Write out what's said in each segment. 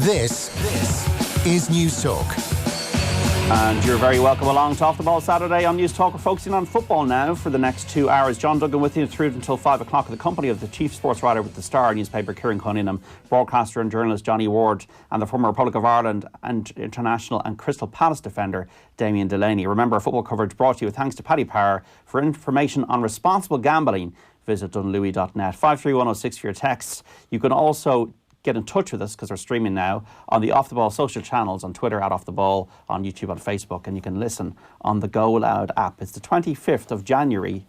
This is News Talk. And you're very welcome along to Off the Ball Saturday on News Talk. We're focusing on football now for the next 2 hours. John Duggan with you through until 5 o'clock in the company of the chief sports writer with the Star newspaper, Kieran Cunningham, broadcaster and journalist Johnny Ward, and the former Republic of Ireland and international and Crystal Palace defender Damien Delaney. Remember, our football coverage brought to you with thanks to Paddy Power. For information on responsible gambling, visit dunlewy.net. 53106 for your texts. You can also get in touch with us because we're streaming now on the Off the Ball social channels, on Twitter at Off the Ball, on YouTube, on Facebook, and you can listen on the Go Loud app. It's the 25th of January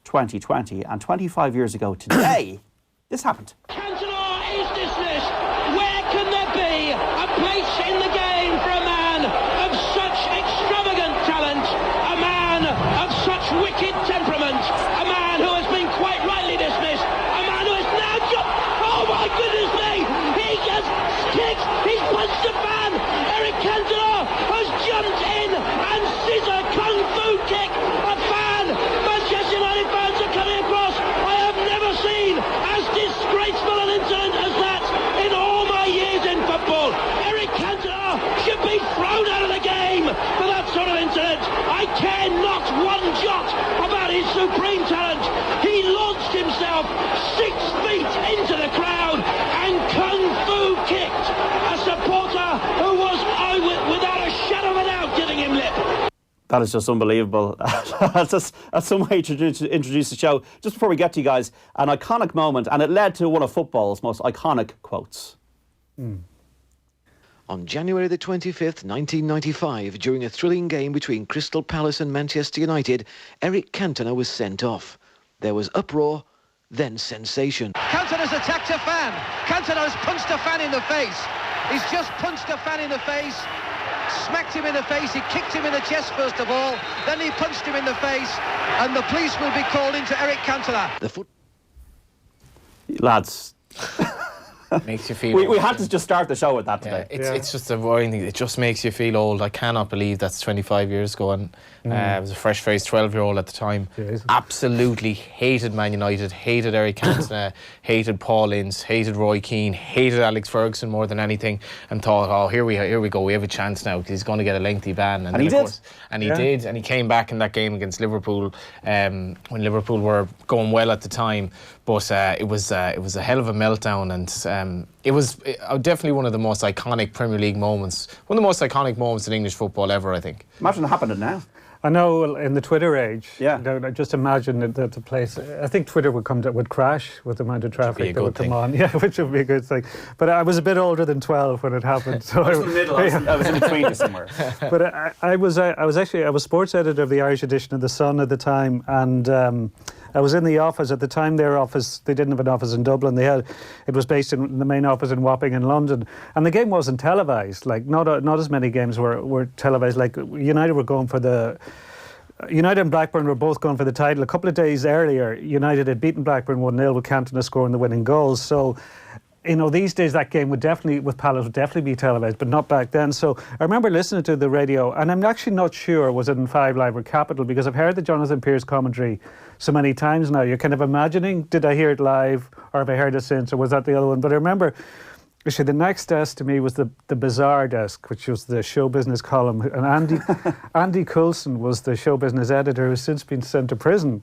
2020, and 25 years ago today, this happened. Cantona is dismissed. Where can there be a place in the game for a man of such extravagant talent, a man of such wicked temperament, a man who has been quite rightly dismissed, a man who has now jumped. Oh my goodness me! He has kicked, he's punched a fan. Eric Cantona has jumped in and scissor kung fu kick a fan. Manchester United fans are coming across. I have never seen as disgraceful an incident as that in all my years in football. Eric Cantona should be thrown out of the game for that sort of incident. I care not one jot about his supreme talent. He launched himself 6 feet into the crowd and kung fu kicked a supporter who was, without a shadow of a doubt, giving him lip. That is just unbelievable. That's some way to introduce the show. Just before we get to you guys, an iconic moment, and it led to one of football's most iconic quotes. On January the 25th, 1995, during a thrilling game between Crystal Palace and Manchester United, Eric Cantona was sent off. There was uproar, then sensation. Cantona's attacked a fan. Cantona's punched a fan in the face. He's just punched a fan in the face, smacked him in the face. He kicked him in the chest first of all, then he punched him in the face, and the police will be called into Eric Cantona. Lads, makes you feel we had to just start the show with that today. It's just a worrying thing. It just makes you feel old. I cannot believe that's 25 years ago, and I was a fresh-faced 12-year-old at the time. Jeez. Absolutely hated Man United, hated Eric Cantona, hated Paul Ince, hated Roy Keane, hated Alex Ferguson more than anything, and thought, oh, here we go, we have a chance now because he's going to get a lengthy ban. And he did. And he did, and he came back in that game against Liverpool when Liverpool were going well at the time. But it was a hell of a meltdown, and it was definitely one of the most iconic Premier League moments, one of the most iconic moments in English football ever, I think. Imagine it happened now. I know in the Twitter age, yeah. Just imagine that the place, I think Twitter would crash with the amount of traffic that would come on. Yeah, which would be a good thing. But I was a bit older than 12 when it happened. So I was in the middle, I was in between somewhere. But I was sports editor of the Irish edition of The Sun at the time, and I was in the office at the time. They didn't have an office in Dublin. It was based in the main office in Wapping in London, and the game wasn't televised. Like not as many games were televised. Like United were going for United and Blackburn were both going for the title. A couple of days earlier, United had beaten Blackburn 1-0 with Cantona scoring the winning goals. So, these days that game with Palace would definitely be televised, but not back then. So I remember listening to the radio, and I'm actually not sure was it in 5 Live or Capital, because I've heard the Jonathan Pearce commentary so many times now. You're kind of imagining, did I hear it live, or have I heard it since, or was that the other one? But I remember, actually, the next desk to me was the Bazaar desk, which was the show business column. And Andy Coulson was the show business editor, who's since been sent to prison.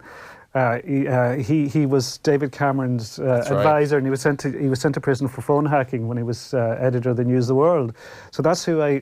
He was David Cameron's advisor, and he was sent to prison for phone hacking when he was editor of the News of the World. So that's who I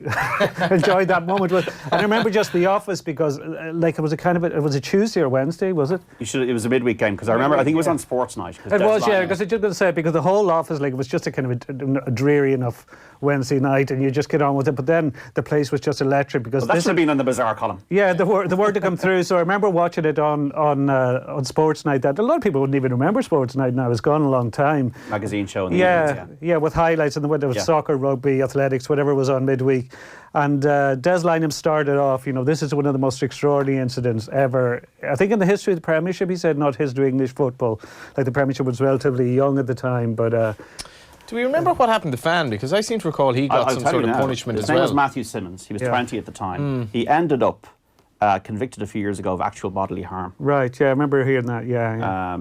enjoyed that moment with. And I remember just the office, because it was a Tuesday or Wednesday, was it? It was a midweek game, because I think it was on Sports Night. It was, yeah, because I just going to say, because the whole office, it was just a kind of a dreary enough Wednesday night, and you just get on with it. But then the place was just electric, because that should have been on the Bazaar column. Yeah, the word to come through. So I remember watching it on Sports Night. That a lot of people wouldn't even remember Sports Night now. It's gone a long time. Magazine show in the evenings, yeah, with highlights, and there was soccer, rugby, athletics, whatever was on midweek. And Des Lynam started off, this is one of the most extraordinary incidents ever, I think, in the history of the Premiership. He said, not history of English football. Like, the Premiership was relatively young at the time, but do we remember what happened to Fan? Because I seem to recall he got some sort of punishment as well. His name was Matthew Simmons. He was 20 at the time. He ended up convicted a few years ago of actual bodily harm. Right, yeah, I remember hearing that, yeah.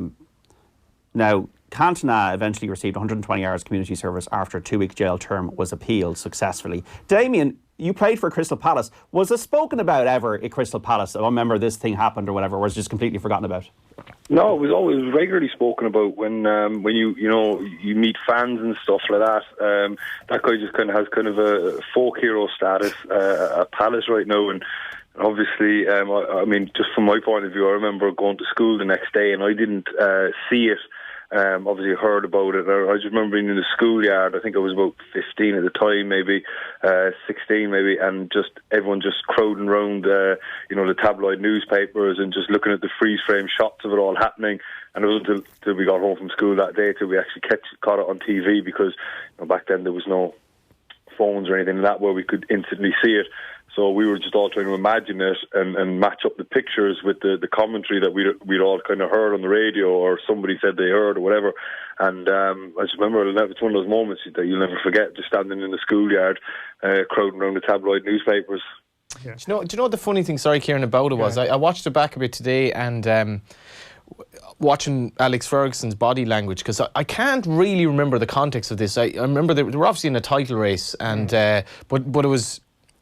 Now, Cantona eventually received 120 hours community service after a 2-week jail term was appealed successfully. Damien, you played for Crystal Palace. Was it spoken about ever at Crystal Palace? I remember this thing happened or whatever, or was it just completely forgotten about? No, it was always regularly spoken about when you meet fans and stuff like that. That guy just kind of has kind of a folk hero status at Palace right now, and obviously, I mean, just from my point of view, I remember going to school the next day and I didn't see it. Obviously heard about it. I just remember being in the schoolyard. I think I was about 15 at the time, maybe 16 maybe, and just everyone just crowding around the tabloid newspapers and just looking at the freeze frame shots of it all happening. And it wasn't until we got home from school that day till we actually caught it on TV, because back then there was no phones or anything like that where we could instantly see it. So we were just all trying to imagine it and match up the pictures with the commentary that we'd all kind of heard on the radio, or somebody said they heard or whatever. And I just remember it's one of those moments that you'll never forget, just standing in the schoolyard, crowding around the tabloid newspapers. Yeah. Do you know what the funny thing, sorry Kieran, about it was? I watched it back a bit today, and watching Alex Ferguson's body language, because I can't really remember the context of this. I remember they were obviously in a title race, and but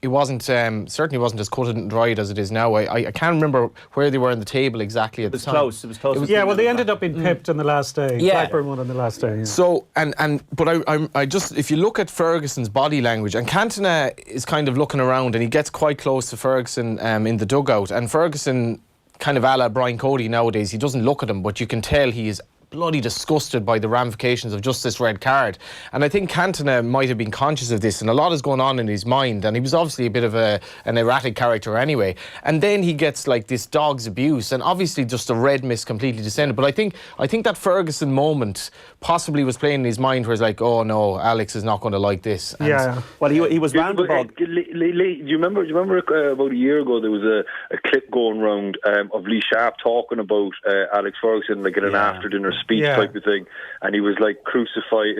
it wasn't certainly wasn't as cut and dried as it is now. I can't remember where they were in the table exactly at the time. It was close. Well, they ended up being pipped on the last day. Yeah. Blackburn won on the last day. Yeah. So but I just, if you look at Ferguson's body language, and Cantona is kind of looking around and he gets quite close to Ferguson in the dugout, and Ferguson, kind of a la Brian Cody nowadays, he doesn't look at him, but you can tell he is bloody disgusted by the ramifications of just this red card. And I think Cantona might have been conscious of this, and a lot is going on in his mind, and he was obviously a bit of an erratic character anyway. And then he gets like this dog's abuse, and obviously just the red mist completely descended. But I think that Ferguson moment possibly was playing in his mind, where he's like, oh no, Alex is not going to like this. And well, he was roundabout. Do you remember about a year ago there was a clip going round of Lee Sharp talking about Alex Ferguson, like in an after dinner speech type of thing, and he was like crucified,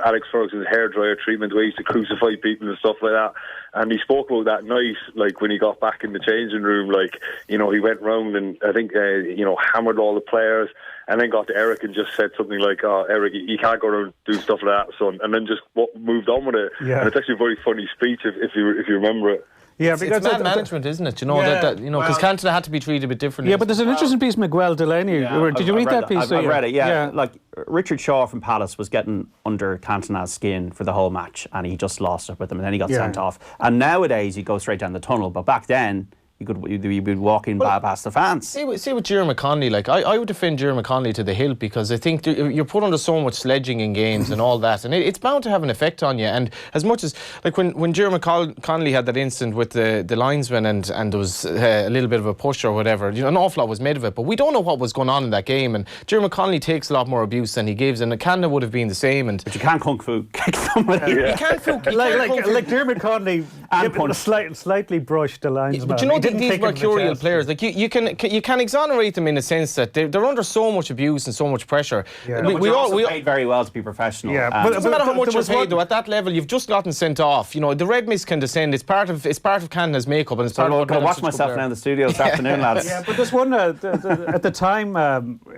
Alex Ferguson's hairdryer treatment, where he used to crucify people and stuff like that. And he spoke about that night, like when he got back in the changing room, like, he went round and I think hammered all the players, and then got to Eric and just said something like, oh, Eric, you can't go around doing stuff like that, son, and then just moved on with it. And it's actually a very funny speech if you remember it. Yeah, because it's bad management, isn't it? Because Cantona had to be treated a bit differently. Yeah, but there's an interesting piece, Miguel Delaney. Did you read that piece? I've read it, yeah. Like, Richard Shaw from Palace was getting under Cantona's skin for the whole match, and he just lost it with him, and then he got sent off. And nowadays, you go straight down the tunnel, but back then, you'd be walking past the fans. See with Kieran McConnelly, like I would defend Kieran McConnelly to the hilt, because I think you're put under so much sledging in games and all that, and it's bound to have an effect on you. And as much as, like, when Kieran McConnelly had that incident with the linesman, and there was a little bit of a push or whatever, an awful lot was made of it, but we don't know what was going on in that game. And Kieran McConnelly takes a lot more abuse than he gives, and Cantona would have been the same. But you can't kung fu kick somebody. You can't like Kieran McConnelly slightly brushed the linesman. But you know, these mercurial players, like you can exonerate them in a sense that they're under so much abuse and so much pressure. Yeah. We all paid very well to be professional. Yeah, but it doesn't matter how much you're paid though. At that level, you've just gotten sent off. The red mist can descend. It's part of Cantona's makeup, and it's part of. I'll watch myself now in the studio this afternoon, lads. Yeah, but there's one at the time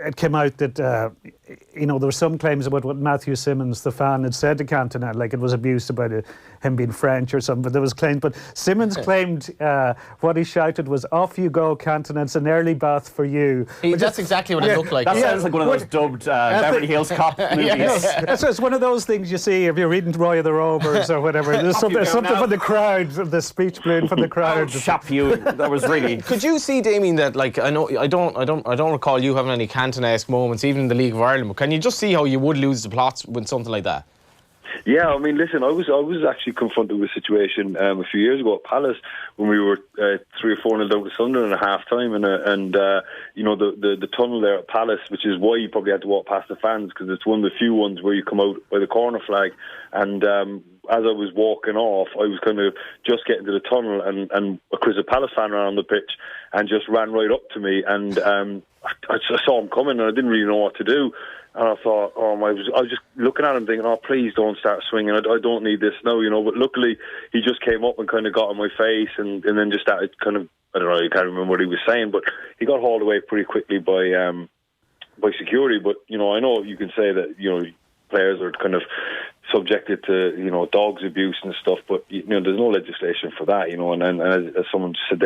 it came out that there were some claims about what Matthew Simmons, the fan, had said to Cantona, like it was abuse about him being French or something. But there was claims. But Simmons claimed what he shouted was, "Off you go, Cantona, it's an early bath for you." That's exactly what it looked like. That sounds like one of those dubbed Beverly Hills Cop movies. So it's one of those things you see if you're reading Roy of the Rovers or whatever. There's something from the crowd, the speech blown from the crowd. Chap you, that was really. Could you see, Damien, that, like, I don't recall you having any Cantona-esque moments, even in the League of Ireland, but can you just see how you would lose the plots with something like that? Yeah, I mean, listen, I was actually confronted with a situation a few years ago at Palace when we were 3 or 4-0 down to Sunderland at half time, and the tunnel there at Palace, which is why you probably had to walk past the fans, because it's one of the few ones where you come out by the corner flag. And as I was walking off, I was kind of just getting to the tunnel, and a Crystal Palace fan ran on the pitch and just ran right up to me, and I saw him coming, and I didn't really know what to do. And I thought, I was just looking at him thinking, oh, please don't start swinging. I don't need this now, But luckily, he just came up and kind of got on my face and then just started kind of, I don't know, I can't remember what he was saying, but he got hauled away pretty quickly by by security. But I know you can say that players are kind of subjected to dogs abuse and stuff, but there's no legislation for that. And as someone said,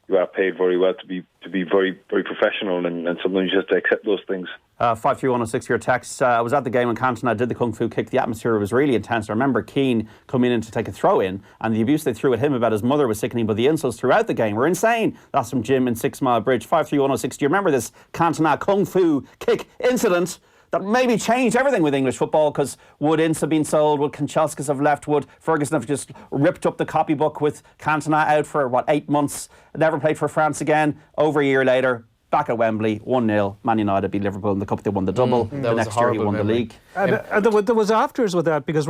you are paid very well to be very, very professional, and sometimes you just have to accept those things. 53106 your text. I was at the game when Cantona did the kung fu kick. The atmosphere was really intense. I remember Keane coming in to take a throw in, and the abuse they threw at him about his mother was sickening, but the insults throughout the game were insane. That's from Jim in 6 Mile Bridge. 53106. Do you remember this Cantona kung fu kick incident that maybe changed everything with English football? Because would Ince have been sold? Would Kanchelskis have left? Would Ferguson have just ripped up the copybook with Cantona out for 8 months? Never played for France again. Over a year later, back at Wembley, 1-0. Man United beat Liverpool in the cup. They won the double. The next year he won the league. And there was afters with that, because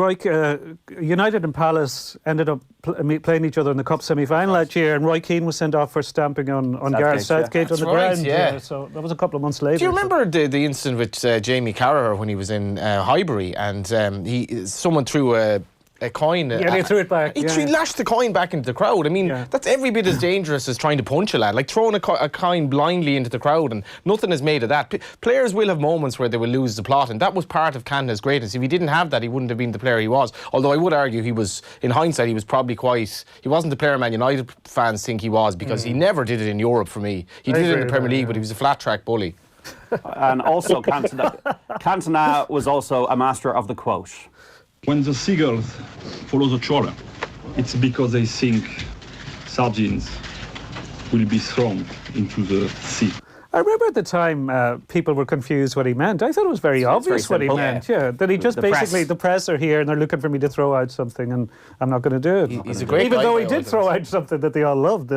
United and Palace ended up playing each other in the cup semi-final that year, and Roy Keane was sent off for stamping on Gareth Southgate on the ground. Yeah. So that was a couple of months later. Do you remember the incident with Jamie Carragher when he was in Highbury, and someone threw a coin? Yeah, he threw it back. He lashed the coin back into the crowd. I mean, that's every bit as dangerous as trying to punch a lad. Like throwing a coin blindly into the crowd, and nothing is made of that. Players will have moments where they will lose the plot, and that was part of Cantona's greatness. If he didn't have that, he wouldn't have been the player he was. Although I would argue in hindsight, he was probably he wasn't the player Man United fans think he was, because he never did it in Europe for me. He did it in the Premier League, but he was a flat track bully. And also Cantona was also a master of the quote. When the seagulls follow the trawler, it's because they think sardines will be thrown into the sea. I remember at the time people were confused what he meant. I thought it was very obvious what he meant. Yeah, that he just the press are here and they're looking for me to throw out something, and I'm not going to do it. He's a great Even guy though he did throw out something that they all loved.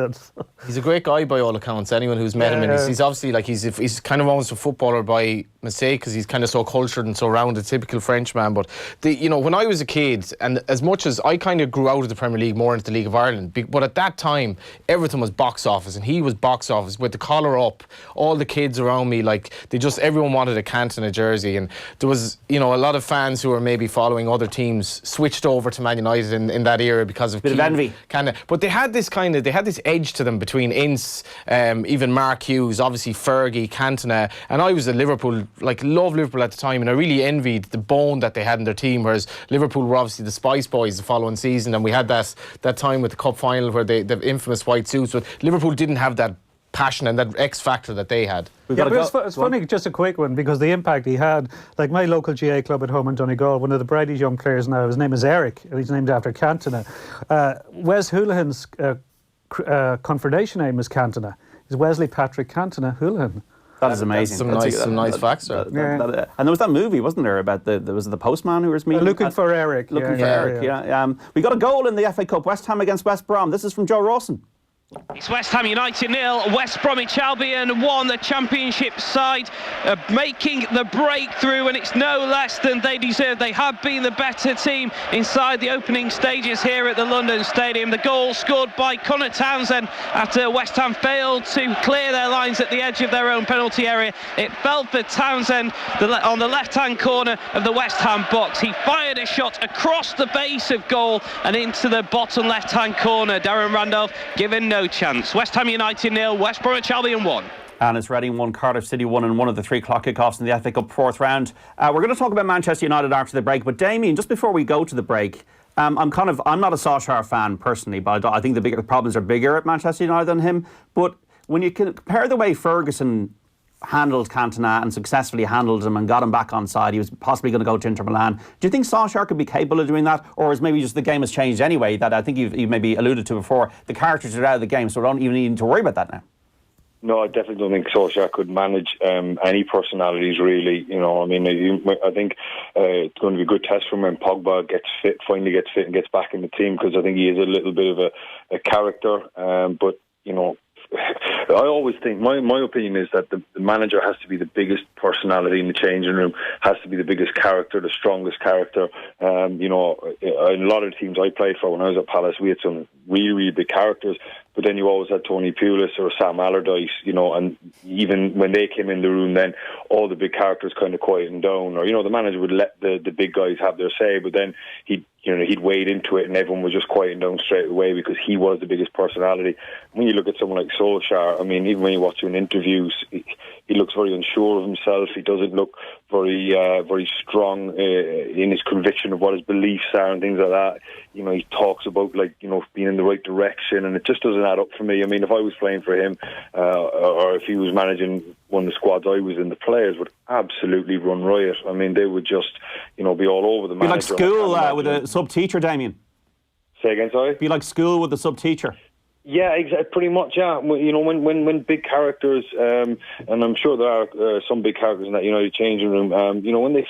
He's a great guy by all accounts. Anyone who's met him, and he's obviously he's kind of almost a footballer by mistake, because he's kind of so cultured and so rounded, typical Frenchman. But when I was a kid, and as much as I kind of grew out of the Premier League more into the League of Ireland, but at that time everything was box office, and he was box office with the collar up. All the kids around me, everyone wanted a Cantona jersey, and there was a lot of fans who were maybe following other teams switched over to Man United in that era because of bit of envy. But they had this edge to them between Ince, even Mark Hughes, obviously Fergie, Cantona, and I was a Liverpool, loved Liverpool at the time, and I really envied the bone that they had in their team, whereas Liverpool were obviously the Spice Boys the following season, and we had that time with the cup final where the infamous white suits, but Liverpool didn't have that passion and that X factor that they had. It's funny, just a quick one, because the impact he had, like my local GA club at home in Donegal, one of the brightest young players now, his name is Eric, and he's named after Cantona. Wes Hoolahan's confirmation name is Cantona. He's Wesley Patrick Cantona Hoolahan. That is amazing. Some nice facts. And there was that movie, wasn't there, about there was the postman who was meeting looking for Eric. Looking for Eric. We got a goal in the FA Cup. West Ham against West Brom. This is from Joe Rawson. It's West Ham United 0, West Bromwich Albion 1. The Championship side making the breakthrough, and it's no less than they deserve. They have been the better team inside the opening stages here at the London Stadium. The goal scored by Connor Townsend after West Ham failed to clear their lines at the edge of their own penalty area. It fell for Townsend on the left-hand corner of the West Ham box. He fired a shot across the base of goal and into the bottom left-hand corner. Darren Randolph given no chance. West Ham United 0, West Bromwich Albion 1. And it's Reading 1, Cardiff City 1 in one of the 3 o'clock kickoffs in the FA Cup fourth round. We're going to talk about Manchester United after the break, but Damien, just before we go to the break, I'm not a Solskjaer fan personally, but I think the problems are bigger at Manchester United than him. But when you compare the way Ferguson handled Cantona and successfully handled him and got him back on side, he was possibly going to go to Inter Milan. Do you think Solskjaer could be capable of doing that, or is maybe just the game has changed anyway, that I think you've maybe alluded to before, the characters are out of the game, so we don't even need to worry about that now? No, I definitely don't think Solskjaer could manage any personalities, really. I think it's going to be a good test for him when Pogba finally gets fit and gets back in the team, because I think he is a little bit of a character, but I always think, my opinion is that the manager has to be the biggest personality in the changing room, has to be the biggest character, the strongest character. In a lot of the teams I played for when I was at Palace, we had some really, really big characters, but then you always had Tony Pulis or Sam Allardyce, and even when they came in the room, then all the big characters kind of quietened down, or the manager would let the big guys have their say, but then he'd he'd wade into it and everyone was just quieting down straight away because he was the biggest personality. When you look at someone like Solskjaer, I mean, even when you watch him in interviews, he looks very unsure of himself. He doesn't look very strong in his conviction of what his beliefs are and things like that. He talks about being in the right direction, and it just doesn't add up for me. I mean, if I was playing for him, or if he was managing one of the squads I was in, the players would absolutely run riot. I mean, they would just, be all over the manager. Be like school with a sub-teacher, Damien. Say again, sorry? Be like school with a sub-teacher. Yeah, exactly. Pretty much. Yeah, when big characters, and I'm sure there are some big characters in that United changing room. When they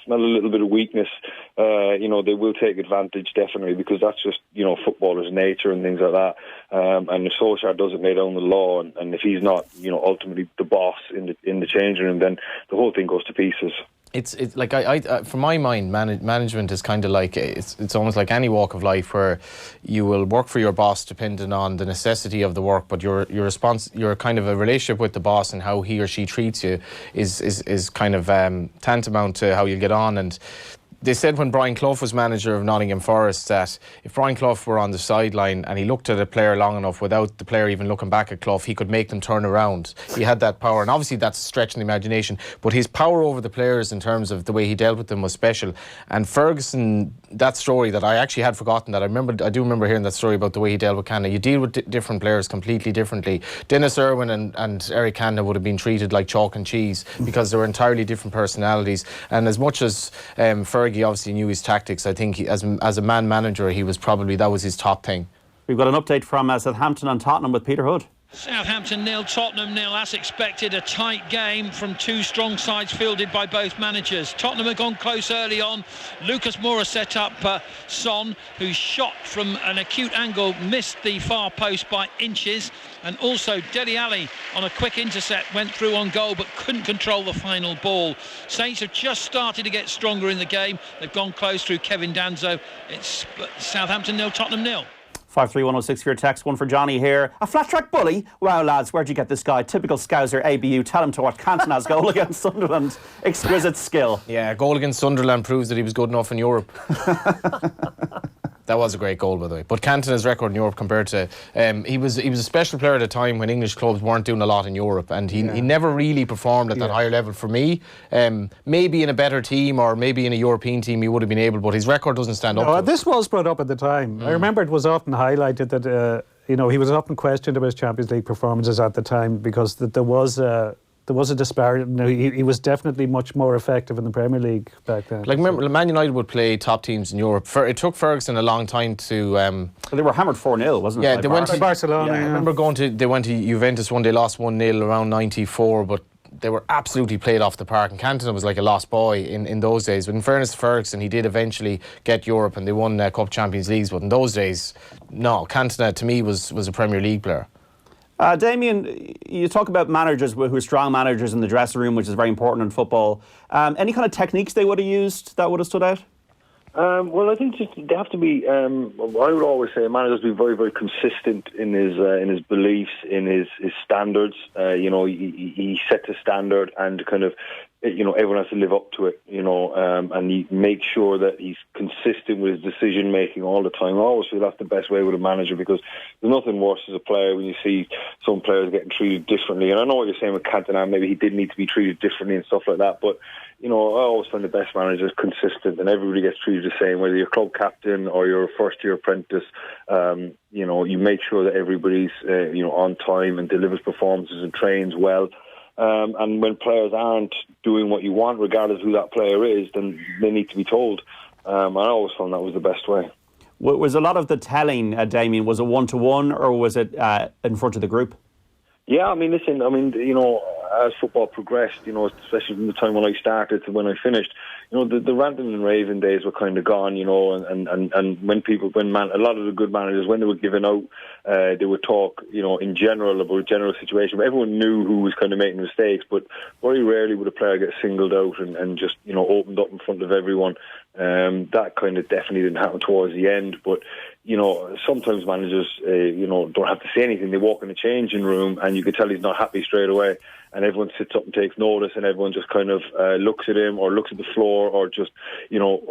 smell a little bit of weakness, they will take advantage definitely, because that's just footballers' nature and things like that. And if Solskjaer doesn't lay down the law, and if he's not ultimately the boss in the changing room, then the whole thing goes to pieces. It's like I for my mind, management is kind of like it's almost like any walk of life where you will work for your boss depending on the necessity of the work, but your kind of a relationship with the boss and how he or she treats you is kind of tantamount to how you get on. And they said when Brian Clough was manager of Nottingham Forest that if Brian Clough were on the sideline and he looked at a player long enough without the player even looking back at Clough, he could make them turn around. He had that power, and obviously that's a stretch in the imagination, but his power over the players in terms of the way he dealt with them was special. And Ferguson, that story that I actually had forgotten, that I do remember hearing that story about the way he dealt with Cantona. You deal with different players completely differently. Dennis Irwin and Eric Cantona would have been treated like chalk and cheese because they were entirely different personalities. And as much as Fergie obviously knew his tactics, I think as a man manager, that was his top thing. We've got an update from Southampton and Tottenham with Peter Hood. Southampton 0, Tottenham 0, as expected. A tight game from two strong sides fielded by both managers. Tottenham had gone close early on. Lucas Moura set up Son, whose shot from an acute angle missed the far post by inches, and also Dele Alli on a quick intercept went through on goal but couldn't control the final ball. Saints have just started to get stronger in the game. They've gone close through Kevin Danzo. It's Southampton 0, Tottenham 0. 53106 for your text. One for Johnny here. A flat track bully? Wow, lads, where'd you get this guy? Typical Scouser ABU. Tell him to watch Cantona's goal against Sunderland. Exquisite skill. Yeah, goal against Sunderland proves that he was good enough in Europe. That was a great goal, by the way. But Cantona's record in Europe compared to... he was a special player at a time when English clubs weren't doing a lot in Europe, and he never really performed at that higher level for me. Maybe in a better team or maybe in a European team he would have been able, but his record doesn't stand up to it. This was brought up at the time. I remember it was often highlighted that he was often questioned about his Champions League performances at the time because there was a disparity. He was definitely much more effective in the Premier League back then. Like, remember, Man United would play top teams in Europe. It took Ferguson a long time to... they were hammered 4-0, wasn't it? Yeah, they went to Barcelona. I remember they went to Juventus one day, lost 1-0 around 94, but they were absolutely played off the park. And Cantona was like a lost boy in those days. But in fairness to Ferguson, he did eventually get Europe and they won Cup Champions Leagues. But in those days, no, Cantona to me was a Premier League player. Damien, you talk about managers who are strong managers in the dressing room, which is very important in football. Any kind of techniques they would have used that would have stood out? Well, I think they have to be. I would always say a manager has to be very, very consistent in his beliefs, in his standards. He sets a standard and kind of, everyone has to live up to it. And he makes sure that he's consistent with his decision making all the time. I always feel that's the best way with a manager, because there's nothing worse as a player when you see some players getting treated differently. And I know what you're saying with Cantona, maybe he did need to be treated differently and stuff like that, but I always find the best managers consistent and everybody gets treated the same, whether you're club captain or you're a first-year apprentice. You make sure that everybody's on time and delivers performances and trains well. And when players aren't doing what you want, regardless of who that player is, then they need to be told. I always found that was the best way. Was a lot of the telling, Damien, was it one-to-one or was it in front of the group? Yeah, listen, as football progressed, especially from the time when I started to when I finished, the ranting and raving days were kind of gone, and a lot of the good managers, when they were given out, they would talk, in general about a general situation. But everyone knew who was kind of making mistakes, but very rarely would a player get singled out and just, opened up in front of everyone. That kind of definitely didn't happen towards the end, but sometimes managers, don't have to say anything. They walk in the changing room and you can tell he's not happy straight away. And everyone sits up and takes notice, and everyone just kind of looks at him or looks at the floor or just,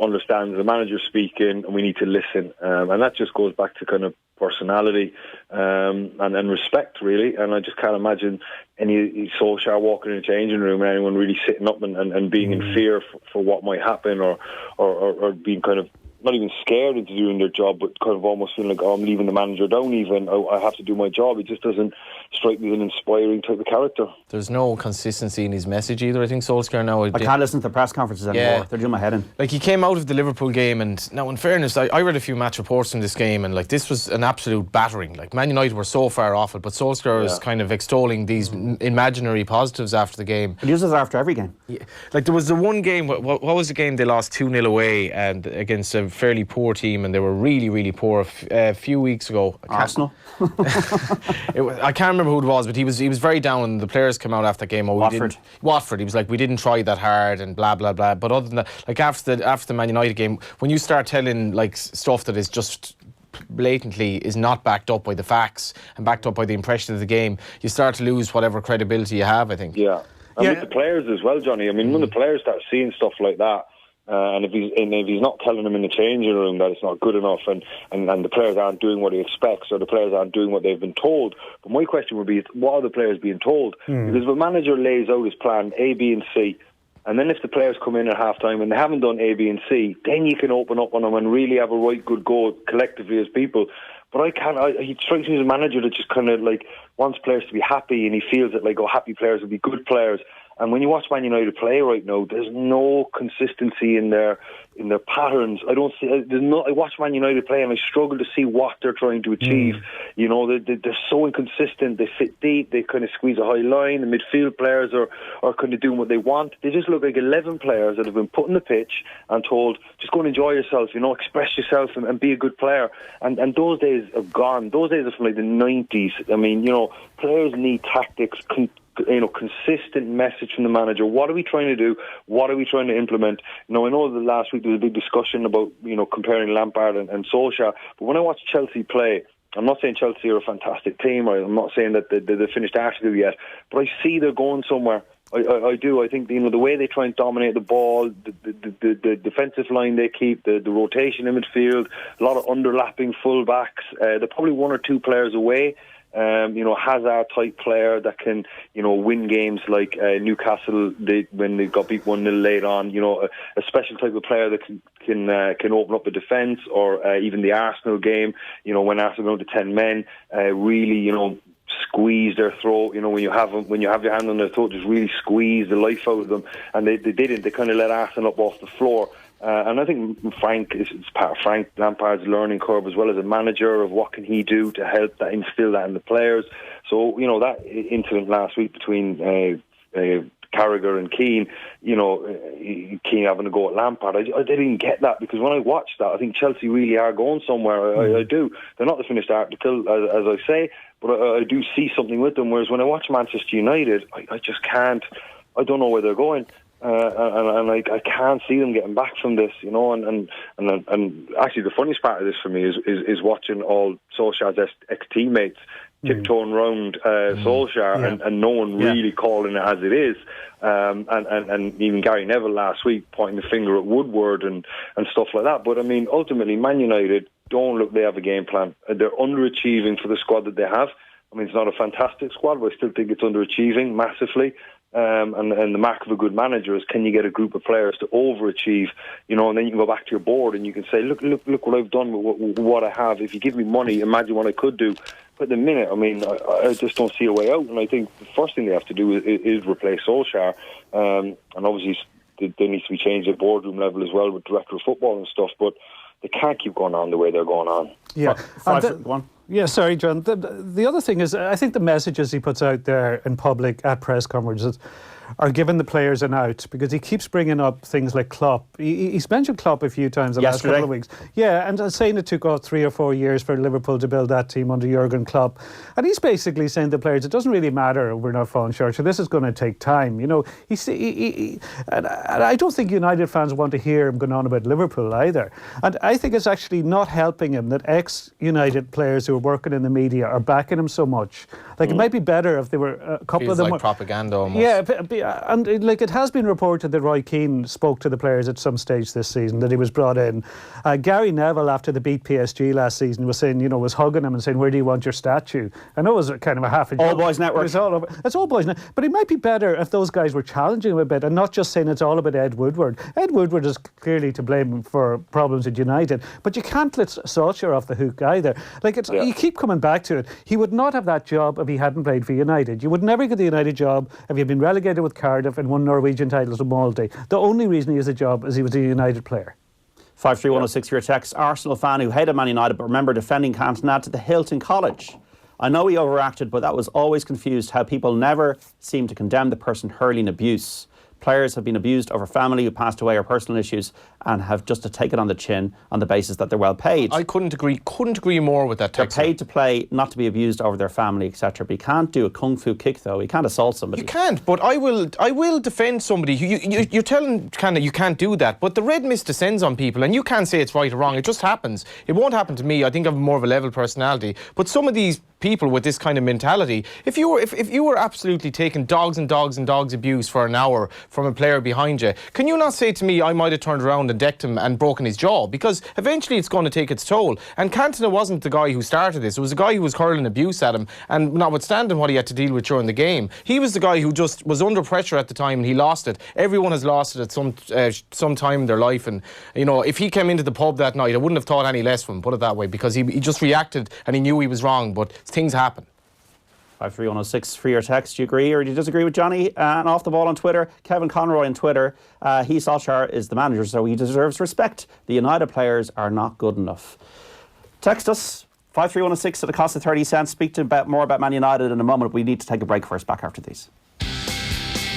understands the manager speaking, and we need to listen. And that just goes back to kind of personality and respect, really. And I just can't imagine any Solskjaer walking in a changing room and anyone really sitting up and being in fear for what might happen or being kind of not even scared into doing their job, but kind of almost feeling like, I'm leaving the manager down even. I have to do my job. It just doesn't strike me as an inspiring type of character. There's no consistency in his message either. I think Solskjaer now... I can't listen to the press conferences anymore. They're doing my head in. Like, he came out of the Liverpool game, and now in fairness, I read a few match reports from this game, and like, this was an absolute battering. Like, Man United were so far off it, but Solskjaer is kind of extolling these imaginary positives after the game. But he uses it after every game. Yeah. Like, there was the one game, what was the game they lost 2-0 away and against a fairly poor team, and they were really, really poor a few weeks ago. Arsenal? I can't remember who it was, but he was very down, and the players came out after the game. Watford. He was like, we didn't try that hard and blah, blah, blah. But other than that, like after the Man United game, when you start telling like stuff that is just blatantly is not backed up by the facts and backed up by the impression of the game, you start to lose whatever credibility you have, I think. Yeah. And with the players as well, Johnny. I mean, when the players start seeing stuff like that, and if he's not telling them in the changing room that it's not good enough, and the players aren't doing what he expects, or the players aren't doing what they've been told. But my question would be, what are the players being told? Because if a manager lays out his plan A, B and C, and then if the players come in at half-time and they haven't done A, B and C, then you can open up on them and really have a right good go collectively as people. But he strikes me as a manager that just kind of like wants players to be happy, and he feels that like, happy players will be good players. And when you watch Man United play right now, there's no consistency in their patterns. I watch Man United play and I struggle to see what they're trying to achieve. They're so inconsistent. They sit deep. They kind of squeeze a high line. The midfield players are kind of doing what they want. They just look like 11 players that have been put on the pitch and told, just go and enjoy yourself, express yourself and be a good player. And those days are gone. Those days are from like the 90s. I mean, players need tactics, consistent message from the manager. What are we trying to do? What are we trying to implement? I know that last week there was a big discussion about, comparing Lampard and Solskjaer, but when I watch Chelsea play, I'm not saying Chelsea are a fantastic team, or I'm not saying that they're finished article yet, but I see they're going somewhere. I do. I think the way they try and dominate the ball, the defensive line they keep, the rotation in midfield, a lot of underlapping full-backs. They're probably one or two players away. Hazard type player that can, win games like Newcastle when they got beat 1-0 late on. A special type of player that can open up a defence, or even the Arsenal game. When Arsenal go to 10 men, really, squeeze their throat. When you have your hand on their throat, just really squeeze the life out of them. And they didn't. They kind of let Arsenal up off the floor. And I think it's part of Frank Lampard's learning curve as well as a manager of what can he do to help instill that in the players. So, that incident last week between Carragher and Keane, Keane having a go at Lampard, I didn't get that, because when I watched that, I think Chelsea really are going somewhere. I do. They're not the finished article, as I say, but I do see something with them. Whereas when I watch Manchester United, I just can't. I don't know where they're going. And I can't see them getting back from this, and actually the funniest part of this for me is watching all Solskjaer's ex-teammates tiptoeing round Solskjaer and no one really calling it as it is, and even Gary Neville last week pointing the finger at Woodward and stuff like that. But I mean, ultimately, Man United don't look they have a game plan. They're underachieving for the squad that they have. I mean, it's not a fantastic squad, but I still think it's underachieving massively. And the mark of a good manager is, can you get a group of players to overachieve, and then you can go back to your board and you can say, look what I've done with what I have. If you give me money, imagine what I could do. But at the minute, I mean, I just don't see a way out. And I think the first thing they have to do is replace Solskjaer. And obviously there needs to be changed at boardroom level as well with director of football and stuff. But they can't keep going on the way they're going on. Yeah. Go on. Yeah, sorry, John. The other thing is, I think the messages he puts out there in public at press conferences are giving the players an out, because he keeps bringing up things like Klopp. He's mentioned Klopp a few times the last couple of weeks. Yeah, and saying it took 3 or 4 years for Liverpool to build that team under Jurgen Klopp. And he's basically saying to the players, it doesn't really matter, we're not falling short, so this is going to take time. You know, and I don't think United fans want to hear him going on about Liverpool either. And I think it's actually not helping him that ex-United players who are working in the media are backing him so much. Like, it might be better if there were a couple of them. Feels like propaganda almost. Yeah, and like, it has been reported that Roy Keane spoke to the players at some stage this season, that he was brought in. Gary Neville, after they beat PSG last season, was saying, was hugging him and saying, where do you want your statue? I know it was kind of a half a joke. All Boys Network. It's all Boys Network. But it might be better if those guys were challenging him a bit and not just saying it's all about Ed Woodward. Ed Woodward is clearly to blame for problems at United, but you can't let Solskjaer off the hook either. Like, you keep coming back to it. He would not have that job if he hadn't played for United. You would never get the United job if you'd been relegated with Cardiff and won Norwegian titles with Molde. The only reason he has a job is he was a United player. 53106 for your text. Arsenal fan who hated Man United but remember defending Cantona to the hilt in college. I know he overacted, but that was always confused how people never seem to condemn the person hurling abuse. Players have been abused over family who passed away or personal issues and have just to take it on the chin on the basis that they're well paid. I couldn't agree more with that text. They're paid to play, not to be abused over their family, etc. But you can't do a kung fu kick, though. You can't assault somebody. You can't, but I will defend somebody. You're telling Canada you can't do that, but the red mist descends on people, and you can't say it's right or wrong. It just happens. It won't happen to me. I think I have more of a level personality. But some of these people with this kind of mentality, if you were absolutely taking dogs and dogs and dogs abuse for an hour from a player behind you, can you not say to me I might have turned around and decked him and broken his jaw? Because eventually it's going to take its toll. And Cantona wasn't the guy who started this. It was the guy who was hurling abuse at him, and notwithstanding what he had to deal with during the game, he was the guy who just was under pressure at the time and he lost it. Everyone has lost it at some time in their life, and if he came into the pub that night, I wouldn't have thought any less of him, put it that way, because he just reacted and he knew he was wrong, but things happen. 53106 for your text. Do you agree or do you disagree with Johnny? And off the ball on Twitter, Kevin Conroy on Twitter, Solskjaer is the manager, so he deserves respect. The United players are not good enough. Text us 53106 at a cost of 30 cents. Speak to more about Man United in a moment. We need to take a break first. Back after these.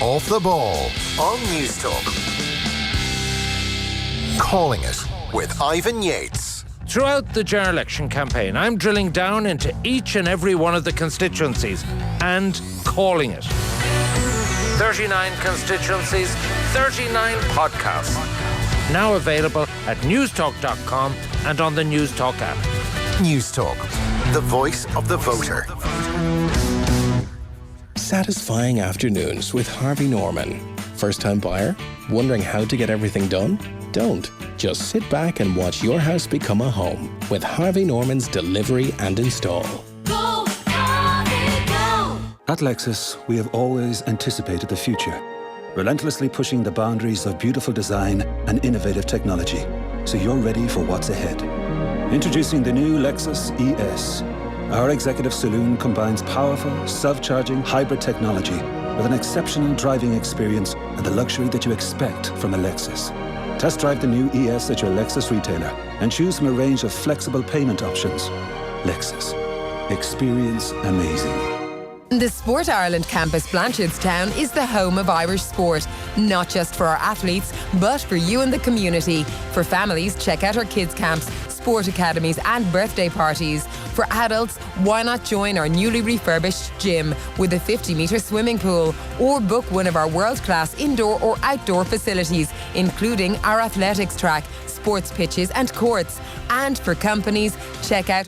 Off the ball on News Talk. Calling it with Ivan Yates. Throughout the general election campaign, I'm drilling down into each and every one of the constituencies and calling it. 39 constituencies, 39 podcasts. Now available at newstalk.com and on the News Talk app. News Talk, the voice of the voter. Satisfying afternoons with Harvey Norman. First-time buyer? Wondering how to get everything done? Don't. Just sit back and watch your house become a home with Harvey Norman's delivery and install. Go, Harvey, go! At Lexus, we have always anticipated the future, relentlessly pushing the boundaries of beautiful design and innovative technology, so you're ready for what's ahead. Introducing the new Lexus ES. Our executive saloon combines powerful, self-charging hybrid technology with an exceptional driving experience and the luxury that you expect from a Lexus. Test drive the new ES at your Lexus retailer and choose from a range of flexible payment options. Lexus. Experience amazing. The Sport Ireland campus Blanchardstown is the home of Irish sport, not just for our athletes, but for you and the community. For families, check out our kids' camps, sport academies and birthday parties. For adults, why not join our newly refurbished gym with a 50-metre swimming pool, or book one of our world-class indoor or outdoor facilities, including our athletics track, sports pitches and courts. And for companies, check out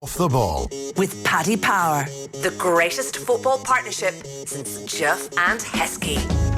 Off the ball. With Paddy Power, the greatest football partnership since Jeff and Heskey.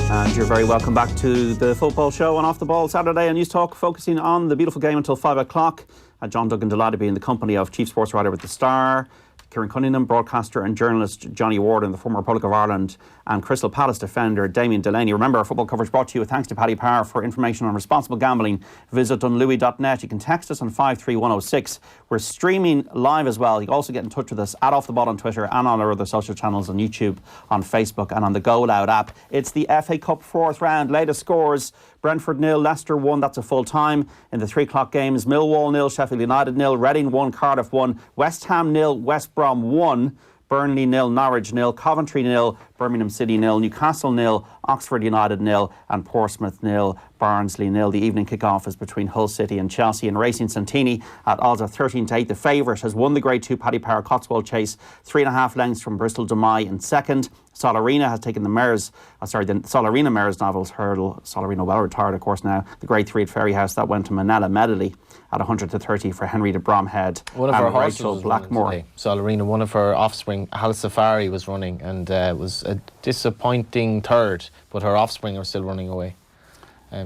And you're very welcome back to the football show on Off the Ball Saturday on News Talk, focusing on the beautiful game until 5 o'clock. John Duggan delighted to be in the company of Chief Sports Writer with The Star, Kieran Cunningham, broadcaster and journalist Johnny Ward, and the former Republic of Ireland and Crystal Palace defender Damien Delaney. Remember, our football coverage brought to you with thanks to Paddy Power. For information on responsible gambling, visit dunlewy.net. You can text us on 53106. We're streaming live as well. You can also get in touch with us at Off the Ball on Twitter and on our other social channels on YouTube, on Facebook and on the Go Loud app. It's the FA Cup fourth round. Latest scores: Brentford 0, Leicester 1. That's a full time. In the 3 o'clock games, Millwall 0, Sheffield United 0, Reading 1, Cardiff 1, West Ham 0, West Brom 1, Burnley 0, Norwich 0, Coventry 0, Birmingham City 0, Newcastle 0, Oxford United 0 and Portsmouth 0, Barnsley 0. The evening kick-off is between Hull City and Chelsea, and Racing Santini at odds of 13-8. The favourite has won the Grade 2 Paddy Power Cotswold Chase, 3.5 lengths from Bristol Dumai in second. Solarina has taken the Solarina Mares Novels hurdle. Solarina well retired, of course, now. The Grade 3 at Ferryhouse, that went to Manella Medley at 100-30 for Henry de Bromhead. One of her horses Rachel was Blackmore. Solarina, one of her offspring, Hal Safari, was running, and was a disappointing third, but her offspring are still running away.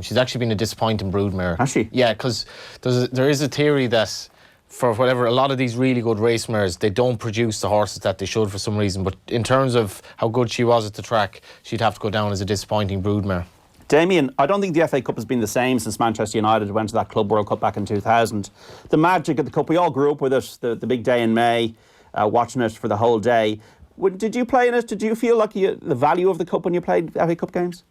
She's actually been a disappointing broodmare. Has she? Yeah, because there is a theory that for whatever, a lot of these really good race mares, they don't produce the horses that they should for some reason. But in terms of how good she was at the track, she'd have to go down as a disappointing broodmare. Damien, I don't think the FA Cup has been the same since Manchester United went to that Club World Cup back in 2000. The magic of the Cup, we all grew up with it, the big day in May, watching it for the whole day. Did you play in it? Did you feel like the value of the Cup when you played FA Cup games?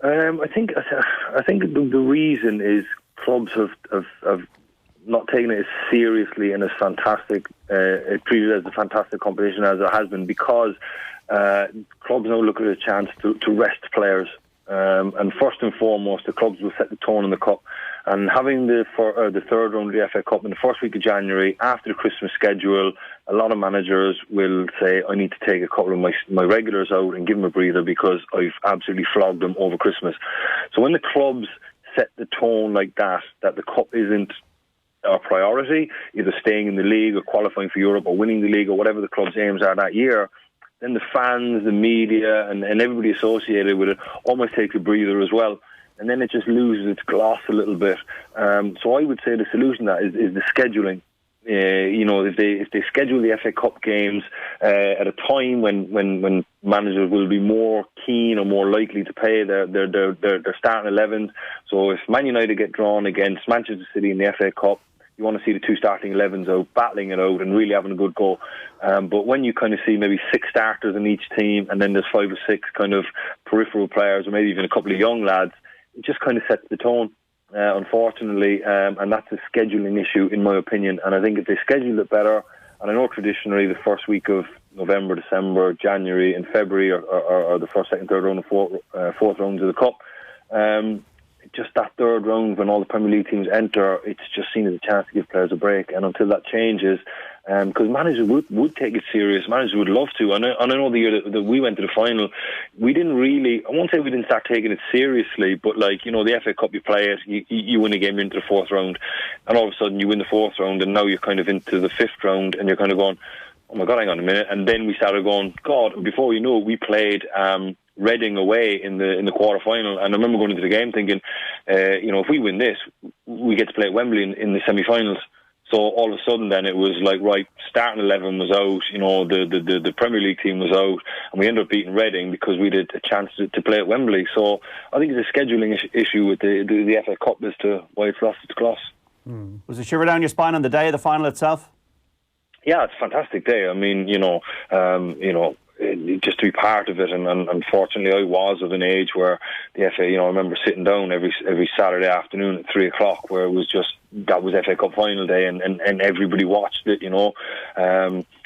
I think the reason is clubs have not taken it as seriously and as fantastic, treated it as a fantastic competition as it has been, because clubs now look at it as a chance to rest players. And first and foremost, the clubs will set the tone in the Cup. And having the third round of the FA Cup in the first week of January, after the Christmas schedule, a lot of managers will say, I need to take a couple of my regulars out and give them a breather because I've absolutely flogged them over Christmas. So when the clubs set the tone like that the Cup isn't our priority, either staying in the league or qualifying for Europe or winning the league or whatever the club's aims are that year, then the fans, the media and everybody associated with it almost takes a breather as well. And then it just loses its gloss a little bit. So I would say the solution to that is the scheduling. If they schedule the FA Cup games at a time when managers will be more keen or more likely to pay their starting 11s. So if Man United get drawn against Manchester City in the FA Cup, you want to see the 2 starting 11s out, battling it out and really having a good go. But when you kind of see maybe 6 starters in each team and then there's 5 or 6 kind of peripheral players or maybe even a couple of young lads, it just kind of sets the tone, unfortunately. And that's a scheduling issue, in my opinion. And I think if they schedule it better, and I know traditionally the first week of November, December, January and February are the first, second, third round and fourth rounds of the Cup. Just that third round when all the Premier League teams enter, it's just seen as a chance to give players a break. And until that changes, because managers would take it serious, managers would love to. And I know the year that we went to the final, we didn't really, I won't say we didn't start taking it seriously, but the FA Cup, you play it, you win a game, you're into the fourth round, and all of a sudden you win the fourth round, and now you're kind of into the fifth round, and you're kind of going, oh my God, hang on a minute. And then we started going, God, before you know it, we played Reading away in the quarter final, and I remember going into the game thinking, if we win this, we get to play at Wembley in the semi-finals. So all of a sudden, then it was like, right, starting 11 was out, the Premier League team was out, and we ended up beating Reading because we had a chance to play at Wembley. So I think it's a scheduling issue with the FA Cup as to why it's lost its gloss. Was it shiver down your spine on the day of the final itself? Yeah, it's a fantastic day. I mean, just to be part of it, and unfortunately I was of an age where the FA, I remember sitting down every Saturday afternoon at 3 o'clock where it was just, that was FA Cup final day and everybody watched it,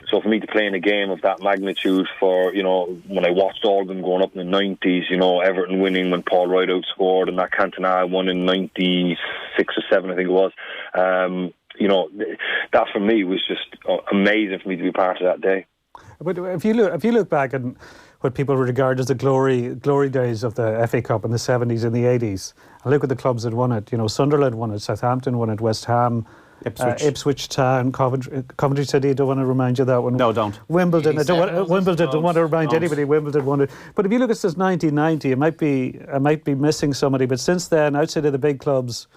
so for me to play in a game of that magnitude for, when I watched all of them growing up in the 90s, Everton winning when Paul Rideout scored and that Cantona won in 96 or 7 I think it was, that for me was just amazing for me to be part of that day. But if you look back at what people regard as the glory days of the FA Cup in the 70s and the 80s, and look at the clubs that won it. Sunderland won it, Southampton won it, West Ham, Ipswich Town, Coventry City. I don't want to remind you of that one. No, don't. Wimbledon. Wimbledon. Don't want to remind anybody. Wimbledon won it. But if you look at since 1990, I might be missing somebody. But since then, outside of the big clubs.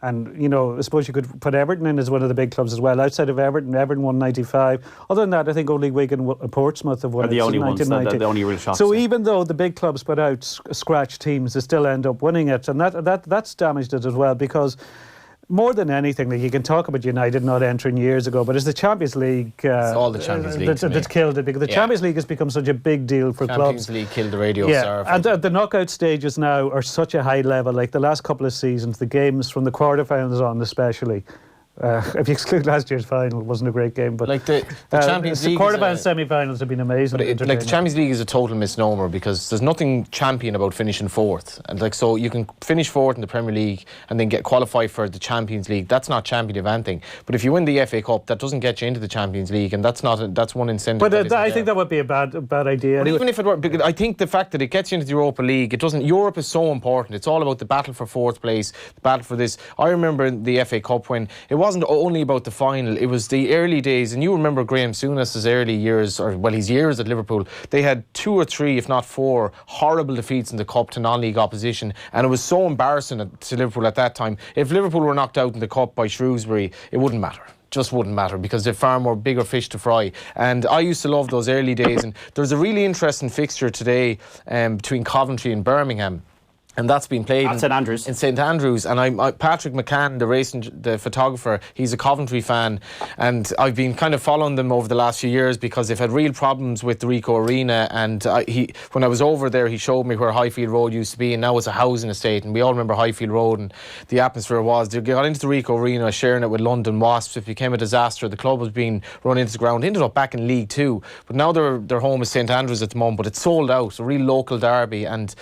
And, you know, I suppose you could put Everton in as one of the big clubs as well. Outside of Everton won 95. Other than that, I think only Wigan and Portsmouth have won the only ones, the only real shots. So even though the big clubs put out scratch teams, they still end up winning it. And that's damaged it as well, because more than anything, like, you can talk about United not entering years ago, but it's the Champions League. It's all the Champions League that's killed it, because the Champions League has become such a big deal for clubs. Champions League killed the radio star. And the knockout stages now are such a high level. Like the last couple of seasons, the games from the quarterfinals on, especially. If you exclude last year's final, it wasn't a great game, but like the Champions League, quarterfinals, semi-finals have been amazing. But like the Champions League is a total misnomer, because there's nothing champion about finishing fourth, and like, so you can finish fourth in the Premier League and then get qualified for the Champions League. That's not champion of anything. But if you win the FA Cup, that doesn't get you into the Champions League, and that's one incentive. But I think that would be a bad idea. But even if it were, because I think the fact that it gets you into the Europa League, it doesn't. Europe is so important. It's all about the battle for fourth place, the battle for this. I remember in the FA Cup when it wasn't only about the final, it was the early days, and you remember Graham Souness's early years, or well, his years at Liverpool. They had 2 or 3, if not 4, horrible defeats in the Cup to non-league opposition, and it was so embarrassing to Liverpool at that time. If Liverpool were knocked out in the Cup by Shrewsbury, it wouldn't matter. Just wouldn't matter, because they're far more bigger fish to fry. And I used to love those early days. And there's a really interesting fixture today between Coventry and Birmingham. And that's been played at St Andrews. In St Andrews. And Patrick McCann, the photographer, he's a Coventry fan, and I've been kind of following them over the last few years, because they've had real problems with the Rico Arena. And when I was over there, he showed me where Highfield Road used to be, and now it's a housing estate. And we all remember Highfield Road and the atmosphere it was. They got into the Rico Arena, sharing it with London Wasps. It became a disaster. The club was being run into the ground. They ended up back in League Two, but now their home is St Andrews at the moment. But it's sold out, a real local derby. And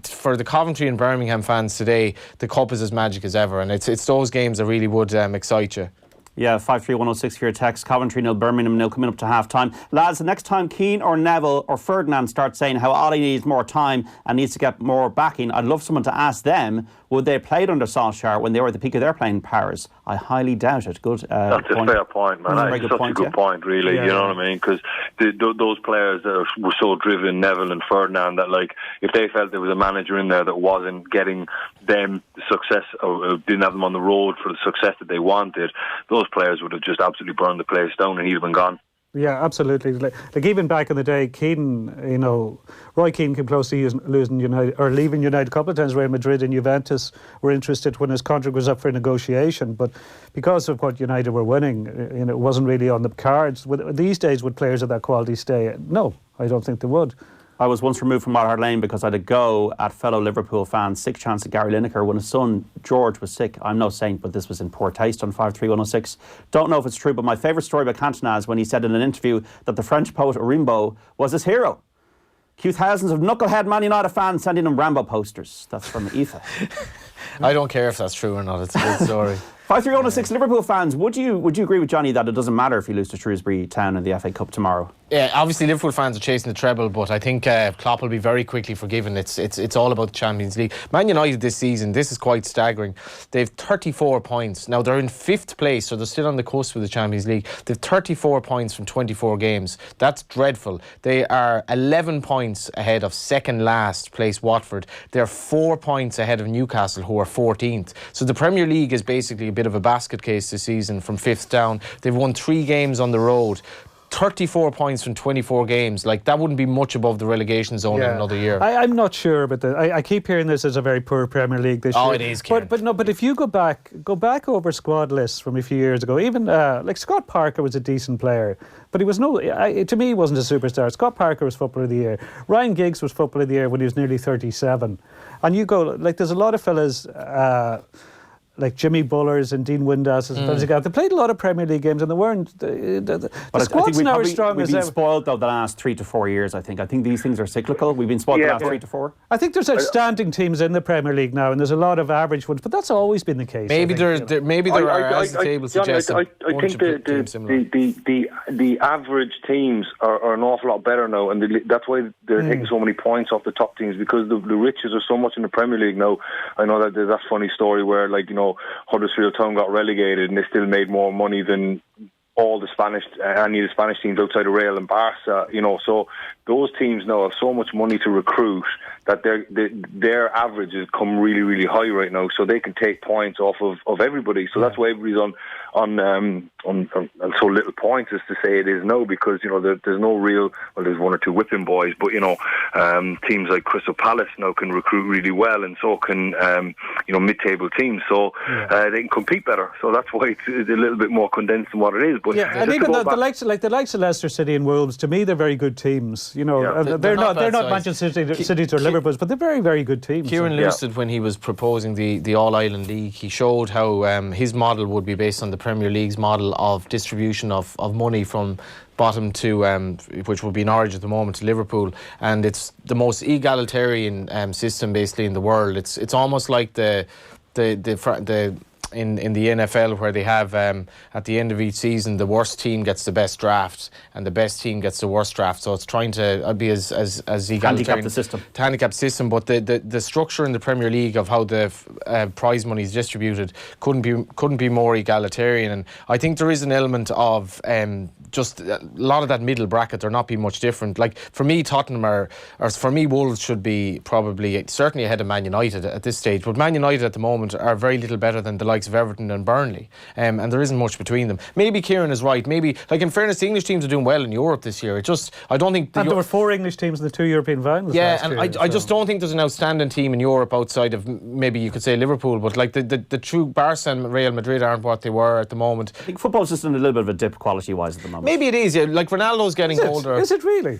for the Coventry and Birmingham fans today, the Cup is as magic as ever, and it's those games that really would excite you. Yeah, 53106 for your text. Coventry 0, Birmingham 0, coming up to half time. Lads, the next time Keane or Neville or Ferdinand start saying how Ollie needs more time and needs to get more backing, I'd love someone to ask them, would they have played under Solskjaer when they were at the peak of their playing powers? I highly doubt it. Good That's point. A fair point, man. That's such a good point, really. Yeah. You know what I mean? Because those players that were so driven, Neville and Ferdinand, that like if they felt there was a manager in there that wasn't getting them the success, or didn't have them on the road for the success that they wanted, those players would have just absolutely burned the place down, and he'd have been gone. Yeah, absolutely. Like even back in the day, Keane, you know, Roy Keane came close to losing United or leaving United a couple of times. Real Madrid and Juventus were interested when his contract was up for negotiation, but because of what United were winning, you know, it wasn't really on the cards. These days, would players of that quality stay? No, I don't think they would. I was once removed from White Hart Lane because I had a go at fellow Liverpool fans. Sick chance of Gary Lineker when his son George was sick. I'm no saint, but this was in poor taste on 53106. Don't know if it's true, but my favourite story about Cantona is when he said in an interview that the French poet Rimbaud was his hero. Cue thousands of knucklehead Man United fans sending him Rambo posters. That's from Aoife. I don't care if that's true or not. It's a good story. 53106 Liverpool fans, would you agree with Johnny that it doesn't matter if you lose to Shrewsbury Town in the FA Cup tomorrow? Yeah, obviously Liverpool fans are chasing the treble, but I think Klopp will be very quickly forgiven. It's all about the Champions League. Man United this season, this is quite staggering. They've 34 points. Now they're in 5th place, so they're still on the cusp of the Champions League. They've 34 points from 24 games. That's dreadful. They are 11 points ahead of second last place Watford. They're 4 points ahead of Newcastle, who are 14th. So the Premier League is basically a bit of a basket case this season from 5th down. They've won 3 games on the road. 34 points from 24 games, like that wouldn't be much above the relegation zone in another year. I'm not sure about that. I keep hearing this as a very poor Premier League this year. Oh, it is, Kieran. But if you go back over squad lists from a few years ago, even like Scott Parker was a decent player, but he was to me he wasn't a superstar. Scott Parker was Footballer of the Year. Ryan Giggs was Footballer of the Year when he was nearly 37. And you go, like, there's a lot of fellas like Jimmy Bullers and Dean Windass and things like that. They played a lot of Premier League games and they weren't. The squad's now as strong as ever. We've been spoiled though the last 3 to 4 years. I think these things are cyclical. We've been spoiled the last 3 to 4. I think there's outstanding teams in the Premier League now, and there's a lot of average ones, but that's always been the case. Maybe there are, as the table suggests. I think the average teams are an awful lot better now, and that's why they're taking so many points off the top teams, because the riches are so much in the Premier League now. I know that there's that funny story where, like, you know, Huddersfield Town got relegated and they still made more money than all the any of the Spanish teams outside of Real and Barca, so those teams now have so much money to recruit that their averages come really, really high right now, so they can take points off of everybody. So that's why everybody's on so little points as to say it is now, because there's no real, there's one or two whipping boys, but teams like Crystal Palace now can recruit really well, and so can mid-table teams, so they can compete better. So that's why it's a little bit more condensed than what it is. But and even the likes of Leicester City and Wolves, to me, they're very good teams. They're not Manchester City's or Liverpool's, but they're very, very good teams. Kieran Lucid, when he was proposing the All-Ireland League, he showed how his model would be based on the Premier League's model of distribution of money from bottom to which would be Norwich at the moment, to Liverpool, and it's the most egalitarian system basically in the world. It's almost like the in the NFL, where they have at the end of each season, the worst team gets the best draft and the best team gets the worst draft. So it's trying to be as egalitarian, handicap the system. But the structure in the Premier League of how the prize money is distributed couldn't be more egalitarian. And I think there is an element of just a lot of that middle bracket. They're not being much different. Like for me, Tottenham or for me, Wolves should be certainly ahead of Man United at this stage. But Man United at the moment are very little better than the likes of Everton and Burnley, and there isn't much between them. Maybe Kieran is right. Maybe, like, in fairness, the English teams are doing well in Europe this year. I don't think. And there were 4 English teams in the 2 European finals. Yeah, and I just don't think there's an outstanding team in Europe outside of maybe you could say Liverpool. But like the true Barca and Real Madrid aren't what they were at the moment. I think football's just in a little bit of a dip quality-wise at the moment. Maybe it is. Yeah, like Ronaldo's getting older. Is it really?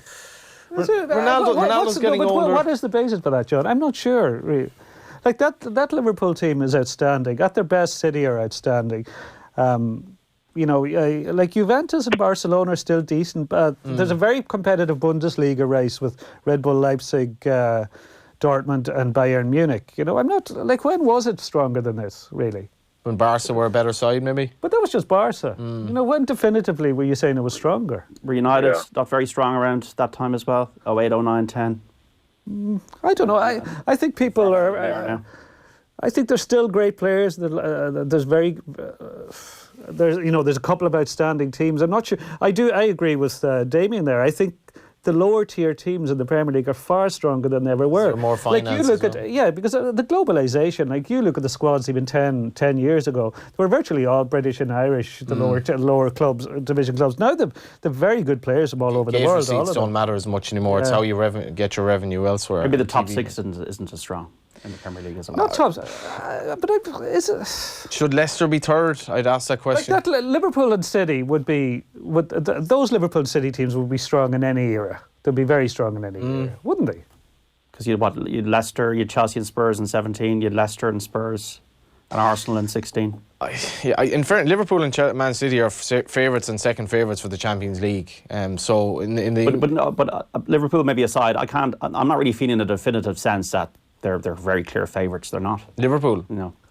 Ronaldo's getting older. What is the basis for that, John? I'm not sure, really. Like that Liverpool team is outstanding. At their best, City are outstanding. Like Juventus and Barcelona are still decent, but there's a very competitive Bundesliga race with Red Bull Leipzig, Dortmund and Bayern Munich. I'm not, like, when was it stronger than this, really? When Barca were a better side, maybe? But that was just Barca. When definitively were you saying it was stronger? Were United not very strong around that time as well? 08, 09, 10? I don't know. I think people are. I think there's still great players. There's a couple of outstanding teams. I'm not sure. I agree with Damien there. I think the lower tier teams in the Premier League are far stronger than they ever were. So more finance. Like you look because the globalisation. Like you look at the squads even 10 years ago, they were virtually all British and Irish. The lower clubs, division clubs. Now they've very good players from all over the world. Receipts don't matter as much anymore. It's how you get your revenue elsewhere. Maybe the top 6 isn't as strong in the Premier League as well. Not tops, but is it? Should Leicester be third? I'd ask that question. Like that, Liverpool and City those Liverpool and City teams would be strong in any era. They'd be very strong in any era, wouldn't they? Because you'd Leicester, you'd Chelsea and Spurs in 17, you'd Leicester and Spurs and Arsenal in 16. In fairness, Liverpool and Man City are favourites and second favourites for the Champions League. So in the but Liverpool maybe aside, I'm not really feeling a definitive sense that they're very clear favourites. They're not. Liverpool?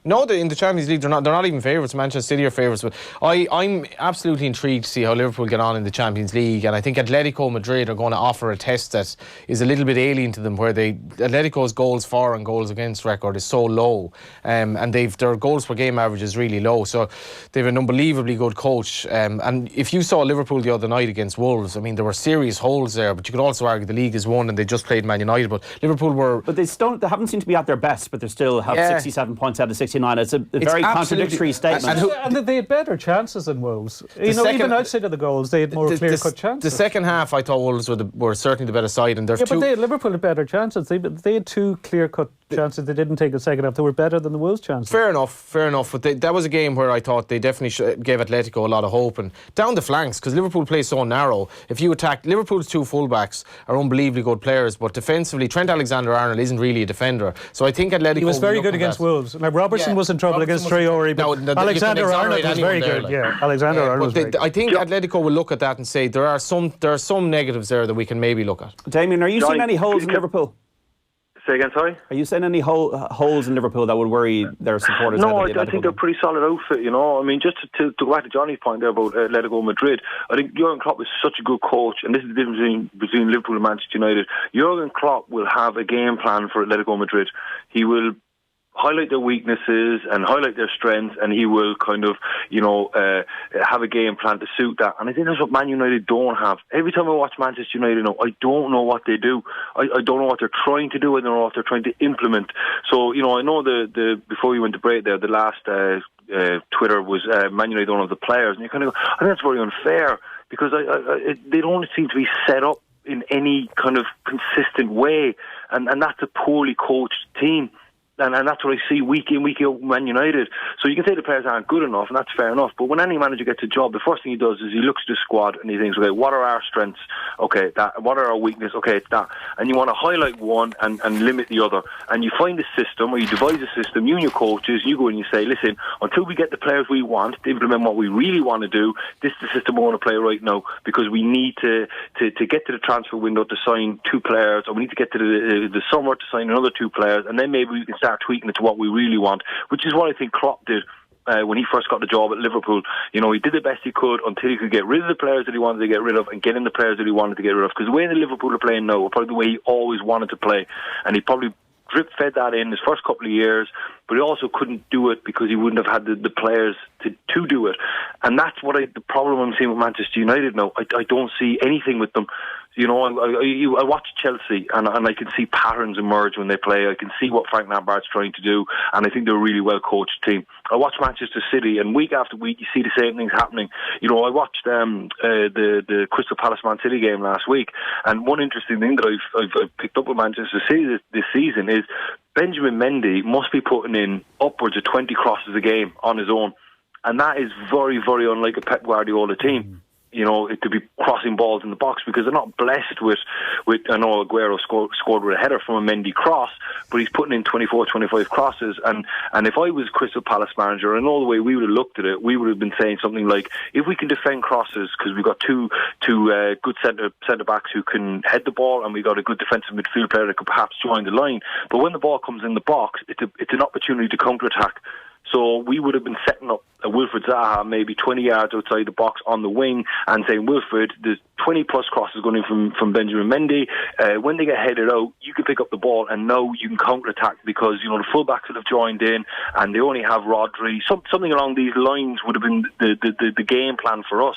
No, in the Champions League, they're not even favourites. Manchester City are favourites. But I'm absolutely intrigued to see how Liverpool get on in the Champions League. And I think Atletico Madrid are going to offer a test that is a little bit alien to them, where Atletico's goals for and goals against record is so low. And their goals per game average is really low. So they have an unbelievably good coach. And if you saw Liverpool the other night against Wolves, I mean, there were serious holes there. But you could also argue the league is won and they just played Man United. But Liverpool were... But they haven't seemed to be at their best, but they still have 67 points out of 69. It's a very contradictory statement. And they had better chances than Wolves. Even outside of the goals, they had more clear-cut chances. The second half, I thought Wolves were certainly the better side. And but Liverpool had better chances. They had 2 clear-cut chances they didn't take the second half. They were better than the Wolves' chances. Fair enough. But that was a game where I thought they definitely gave Atletico a lot of hope. And down the flanks, because Liverpool plays so narrow, if you attack... Liverpool's 2 fullbacks are unbelievably good players, but defensively, Trent Alexander-Arnold isn't really a defender. So I think Atletico... He was very good against Wolves. Now, Robertson was in trouble against Traore, but Alexander-Arnold was very good. Alexander-Arnold was very good. I think Atletico will look at that and say there are some negatives there that we can maybe look at. Damien, are you seeing any holes in Liverpool? Say again, sorry? Are you seeing any holes in Liverpool that would worry their supporters? No, I think they're a pretty solid outfit, I mean, just to go back to Johnny's point there about Atletico Madrid, I think Jurgen Klopp is such a good coach, and this is the difference between Liverpool and Manchester United. Jurgen Klopp will have a game plan for Atletico Madrid. He will highlight their weaknesses and highlight their strengths, and he will kind of, have a game plan to suit that. And I think that's what Man United don't have. Every time I watch Manchester United, I don't know what they do. I don't know what they're trying to do. I don't know what they're trying to implement. So, I know the before you went to break there, the last Twitter was Man United don't have the players, and you kind of go, I think that's very unfair, because they don't seem to be set up in any kind of consistent way, and that's a poorly coached team. And that's what I see week in, week out, Man United. So you can say the players aren't good enough, and that's fair enough. But when any manager gets a job, the first thing he does is he looks at the squad and he thinks, okay, what are our strengths? Okay, that. What are our weaknesses? Okay, it's that. And you want to highlight one and limit the other. And you find a system, or you devise a system, you and your coaches, you go and you say, listen, until we get the players we want to implement what we really want to do, this is the system we want to play right now, because we need to get to the transfer window to sign 2 players, or we need to get to the summer to sign another 2 players, and then maybe we can start tweaking it to what we really want, which is what I think Klopp did when he first got the job at Liverpool. He did the best he could until he could get rid of the players that he wanted to get rid of and get in the players that he wanted to get rid of, because the way that Liverpool are playing now are probably the way he always wanted to play, and he probably drip-fed that in his first couple of years, but he also couldn't do it because he wouldn't have had the players to do it. And that's what the problem I'm seeing with Manchester United now. I don't see anything with them. I watch Chelsea and I can see patterns emerge when they play. I can see what Frank Lampard's trying to do, and I think they're a really well-coached team. I watch Manchester City, and week after week you see the same things happening. I watched the Crystal Palace Man City game last week, and one interesting thing that I've picked up with Manchester City this season is Benjamin Mendy must be putting in upwards of 20 crosses a game on his own, and that is very, very unlike a Pep Guardiola team. To be crossing balls in the box, because they're not blessed with I know Aguero scored with a header from a Mendy cross, but he's putting in 24, 25 crosses. And if I was Crystal Palace manager, and all the way we would have looked at it, we would have been saying something like, if we can defend crosses, because we've got two good centre backs who can head the ball, and we've got a good defensive midfield player that could perhaps join the line. But when the ball comes in the box, it's an opportunity to counter-attack. So we would have been setting up a Wilfred Zaha maybe 20 yards outside the box on the wing and saying, Wilfred, there's 20 plus crosses going in from Benjamin Mendy. When they get headed out, you can pick up the ball, and now you can counter-attack, because the fullbacks will have joined in and they only have Rodri. Something along these lines would have been the game plan for us.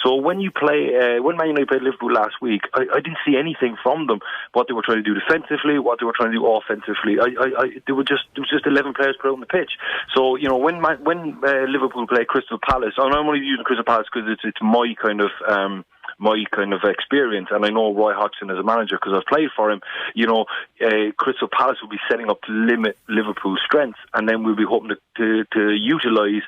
So when you play, when Man United played Liverpool last week, I didn't see anything from them, what they were trying to do defensively, what they were trying to do offensively. There was just 11 players put out on the pitch. So when Liverpool play Crystal Palace, and I'm only using Crystal Palace because it's my kind of experience, and I know Roy Hodgson as a manager because I've played for him. Crystal Palace will be setting up to limit Liverpool's strengths, and then we'll be hoping to utilise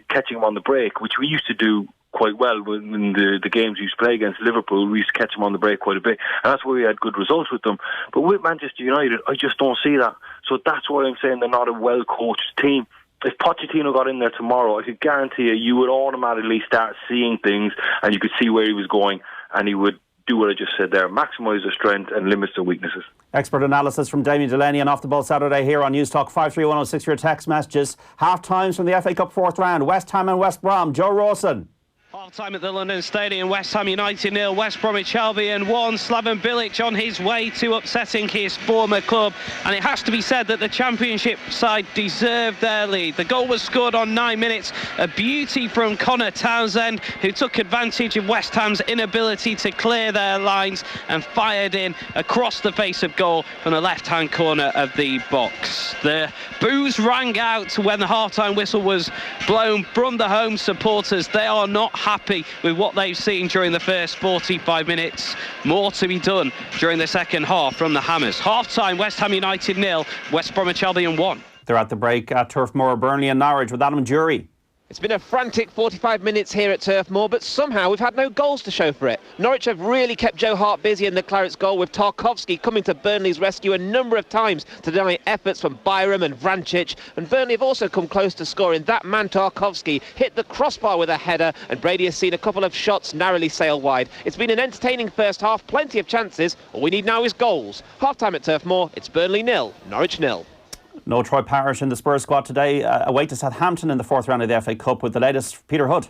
catching them on the break, which we used to do quite well in the games we used to play against Liverpool. We used to catch them on the break quite a bit, and that's where we had good results with them. But with Manchester United, I just don't see that. So that's why I'm saying they're not a well-coached team. If Pochettino got in there tomorrow, I could guarantee you would automatically start seeing things, and you could see where he was going, and he would do what I just said there, maximise their strength and limit their weaknesses. Expert analysis from Damien Delaney on Off the Ball Saturday here on News Talk 53106 for your text messages. Half times from the FA Cup 4th round, West Ham and West Brom. Joe Rawson. Half-time at the London Stadium, West Ham United 0, West Bromwich Albion 1. Slaven Bilic on his way to upsetting his former club, and it has to be said that the Championship side deserved their lead. The goal was scored on 9 minutes, a beauty from Connor Townsend, who took advantage of West Ham's inability to clear their lines and fired in across the face of goal from the left-hand corner of the box. The boos rang out when the half-time whistle was blown from the home supporters. They are not happy with what they've seen during the first 45 minutes. More to be done during the second half from the Hammers. Half-time, West Ham United 0, West Bromwich Albion 1. They're at the break at Turf Moor, Burnley and Norwich with Adam Jury. It's been a frantic 45 minutes here at Turf Moor, but somehow we've had no goals to show for it. Norwich have really kept Joe Hart busy in the Clarets goal, with Tarkowski coming to Burnley's rescue a number of times to deny efforts from Byram and Vrancic, and Burnley have also come close to scoring. That man Tarkowski hit the crossbar with a header, and Brady has seen a couple of shots narrowly sail wide. It's been an entertaining first half, plenty of chances. All we need now is goals. Half-time at Turf Moor, it's Burnley 0, Norwich 0. No Troy Parrish in the Spurs squad today, away to Southampton in the 4th round of the FA Cup with the latest Peter Hood.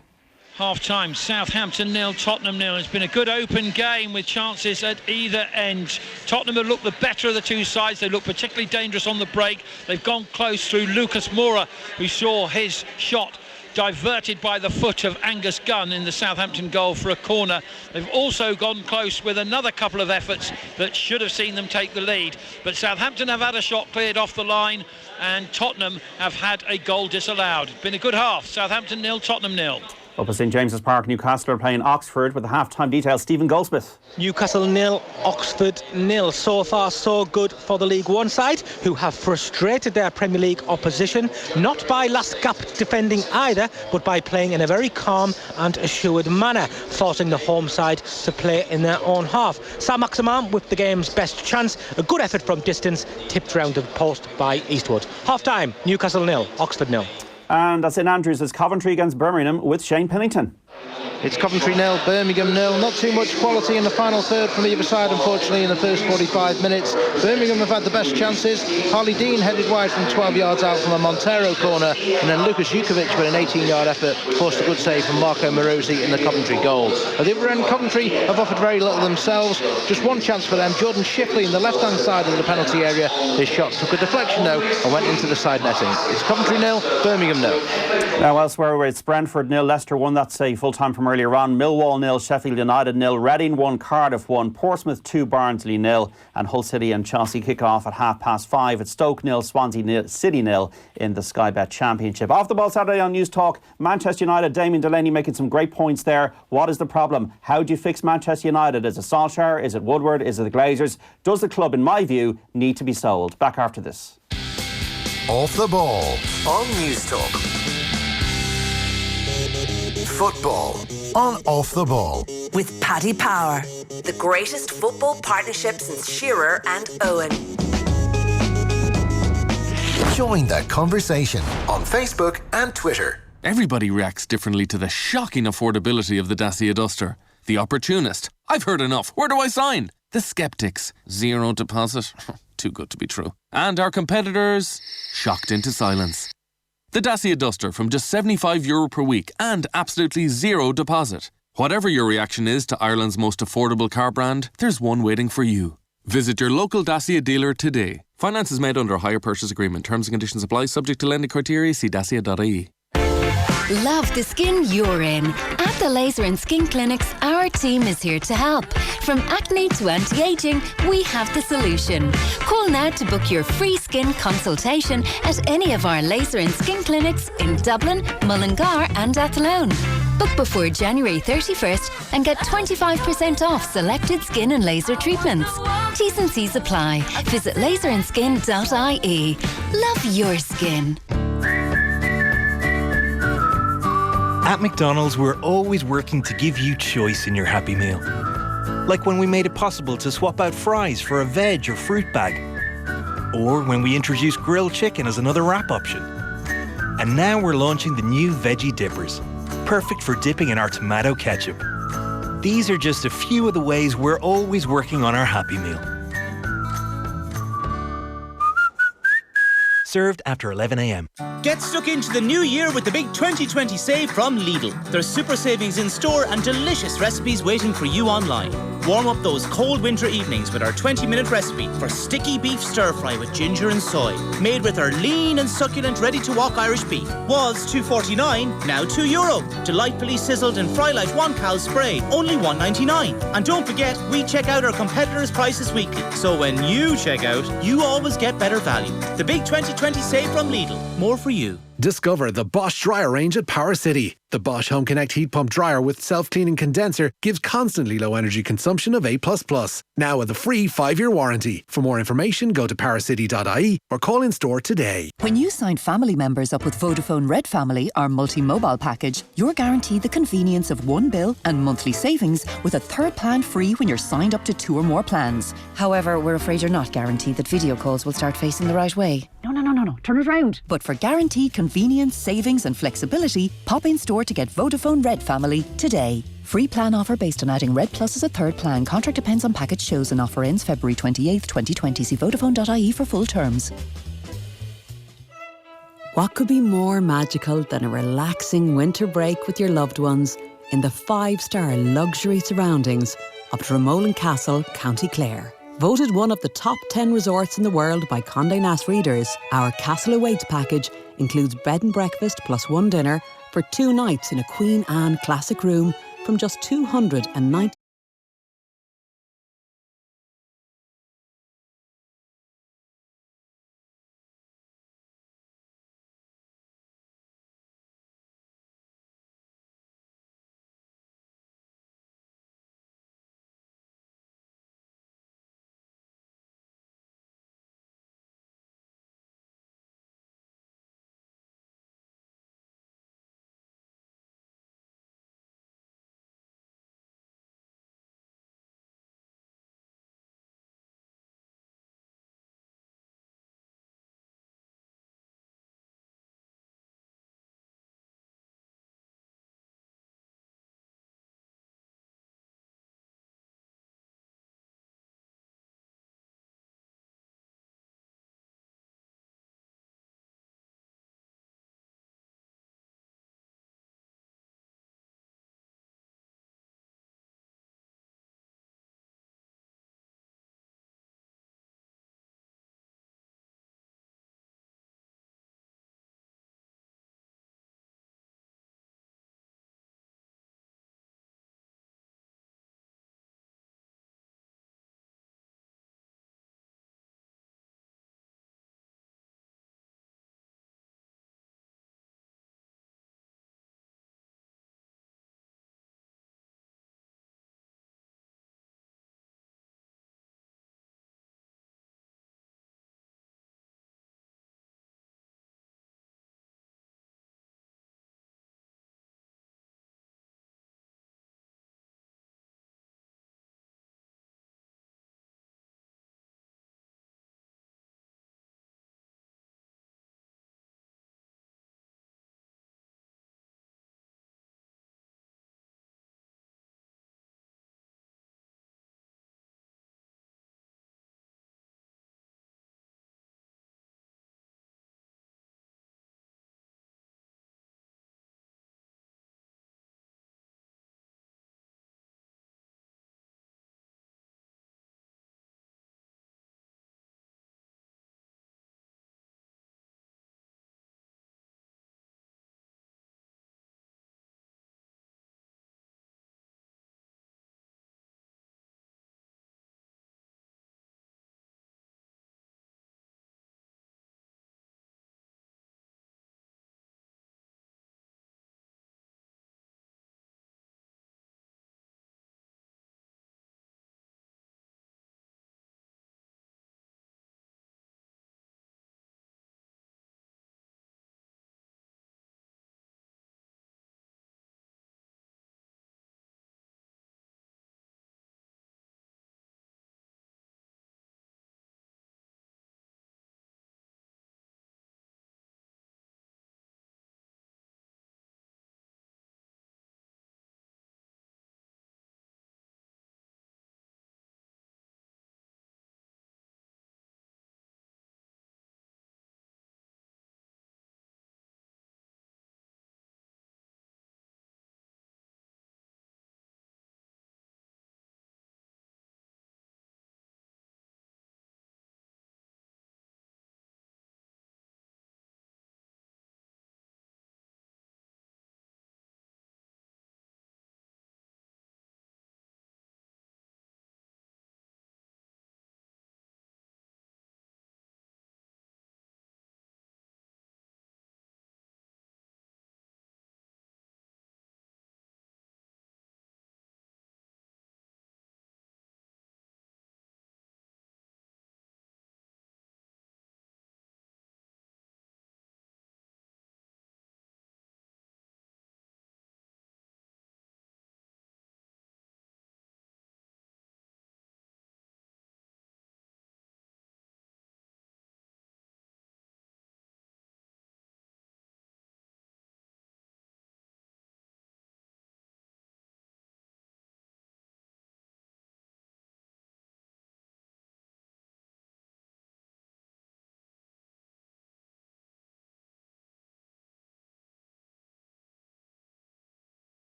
Half-time, Southampton 0, Tottenham 0. It's been a good open game with chances at either end. Tottenham have looked the better of the two sides. They look particularly dangerous on the break. They've gone close through Lucas Moura, who saw his shot diverted by the foot of Angus Gunn in the Southampton goal for a corner. They've also gone close with another couple of efforts that should have seen them take the lead. But Southampton have had a shot cleared off the line, and Tottenham have had a goal disallowed. Been a good half. Southampton 0, Tottenham 0. Up at St James's Park, Newcastle are playing Oxford with the half-time details. Stephen Goldsmith. Newcastle 0, Oxford 0. So far, so good for the League One side, who have frustrated their Premier League opposition, not by last gap defending either, but by playing in a very calm and assured manner, forcing the home side to play in their own half. Saint-Maximin with the game's best chance. A good effort from distance, tipped round the post by Eastwood. Half-time, Newcastle 0, Oxford 0. And at St Andrews is Coventry against Birmingham with Shane Pennington. It's Coventry 0, Birmingham 0. Not too much quality in the final third from either side, unfortunately, in the first 45 minutes. Birmingham have had the best chances. Harley Dean headed wide from 12 yards out from a Montero corner, and then Lucas Jukovic with an 18-yard effort forced a good save from Marco Morosi in the Coventry goal. At the other end, Coventry have offered very little themselves. Just one chance for them. Jordan Shipley in the left-hand side of the penalty area. His shot took a deflection, though, and went into the side netting. It's Coventry 0, Birmingham 0. Now elsewhere, it's Brentford 0, Leicester 1. That's a full-time from earlier on. Millwall 0, Sheffield United 0, Reading 1, Cardiff 1, Portsmouth 2, Barnsley 0, and Hull City and Chelsea kick off at 5:30. It's Stoke 0, Swansea City 0 in the Sky Bet Championship. Off the ball Saturday on News Talk, Manchester United, Damien Delaney making some great points there. What is the problem? How do you fix Manchester United? Is it Solskjaer? Is it Woodward? Is it the Glazers? Does the club, in my view, need to be sold? Back after this. Off the ball on News Talk. Football on Off the Ball. With Paddy Power, the greatest football partnership since Shearer and Owen. Join that conversation on Facebook and Twitter. Everybody reacts differently to the shocking affordability of the Dacia Duster. The opportunist, I've heard enough, where do I sign? The skeptics, 0 deposit, too good to be true. And our competitors, shocked into silence. The Dacia Duster from just €75 per week and absolutely 0 deposit. Whatever your reaction is to Ireland's most affordable car brand, there's one waiting for you. Visit your local Dacia dealer today. Finance is made under a hire purchase agreement. Terms and conditions apply, subject to lending criteria. See dacia.ie. Love the skin you're in. At the Laser and Skin Clinics, our team is here to help. From acne to anti-aging, we have the solution. Call now to book your free skin consultation at any of our Laser and Skin Clinics in Dublin, Mullingar and Athlone. Book before January 31st and get 25% off selected skin and laser treatments. T's and C's apply. Visit laserandskin.ie. Love your skin. At McDonald's, we're always working to give you choice in your Happy Meal. Like when we made it possible to swap out fries for a veg or fruit bag. Or when we introduced grilled chicken as another wrap option. And now we're launching the new Veggie Dippers, perfect for dipping in our tomato ketchup. These are just a few of the ways we're always working on our Happy Meal. Served after 11 a.m. Get stuck into the new year with the big 2020 save from Lidl. There's super savings in store and delicious recipes waiting for you online. Warm up those cold winter evenings with our 20-minute recipe for sticky beef stir-fry with ginger and soy. Made with our lean and succulent ready-to-wok Irish beef. Was €2.49, now €2. Delightfully sizzled in Frylight 1 Cow spray, only $1.99. And don't forget, we check out our competitors' prices weekly. So when you check out, you always get better value. The big 2020 save from Lidl. More for you. Discover the Bosch dryer range at Power City. The Bosch Home Connect heat pump dryer with self-cleaning condenser gives constantly low energy consumption of A++. Now with a free 5-year warranty. For more information, go to powercity.ie or call in store today. When you sign family members up with Vodafone Red Family, our multi-mobile package, you're guaranteed the convenience of one bill and monthly savings with a third plan free when you're signed up to 2 or more plans. However, we're afraid you're not guaranteed that video calls will start facing the right way. No. Turn it round. But for guaranteed convenience, savings and flexibility, pop in store to get Vodafone Red Family today. Free plan offer based on adding Red Plus as a third plan. Contract depends on package chosen. Offer ends February 28th, 2020. See Vodafone.ie for full terms. What could be more magical than a relaxing winter break with your loved ones in the 5-star luxury surroundings of Dromoland Castle, County Clare. Voted one of the top 10 resorts in the world by Condé Nast readers, our Castle Awaits package includes bed and breakfast plus 1 dinner for 2 nights in a Queen Anne classic room from just $290.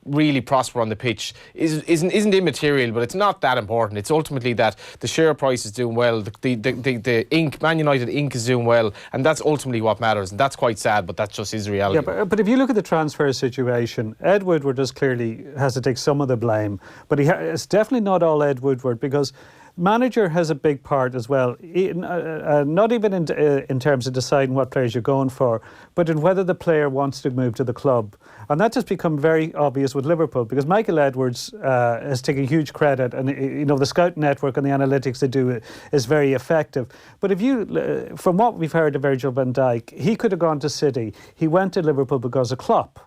really prosper on the pitch isn't immaterial, but it's not that important. It's ultimately that the share price is doing well, the ink, Man United Inc. is doing well, and that's ultimately what matters. And that's quite sad, but that just is reality. Yeah, but if you look at the transfer situation, Ed Woodward just clearly has to take some of the blame, but it's definitely not all Ed Woodward, because manager has a big part as well, not even in terms of deciding what players you're going for, but in whether the player wants to move to the club. And that has become very obvious with Liverpool, because Michael Edwards has taken huge credit, and the scout network and the analytics they do is very effective. But from what we've heard of Virgil van Dijk, he could have gone to City. He went to Liverpool because of Klopp.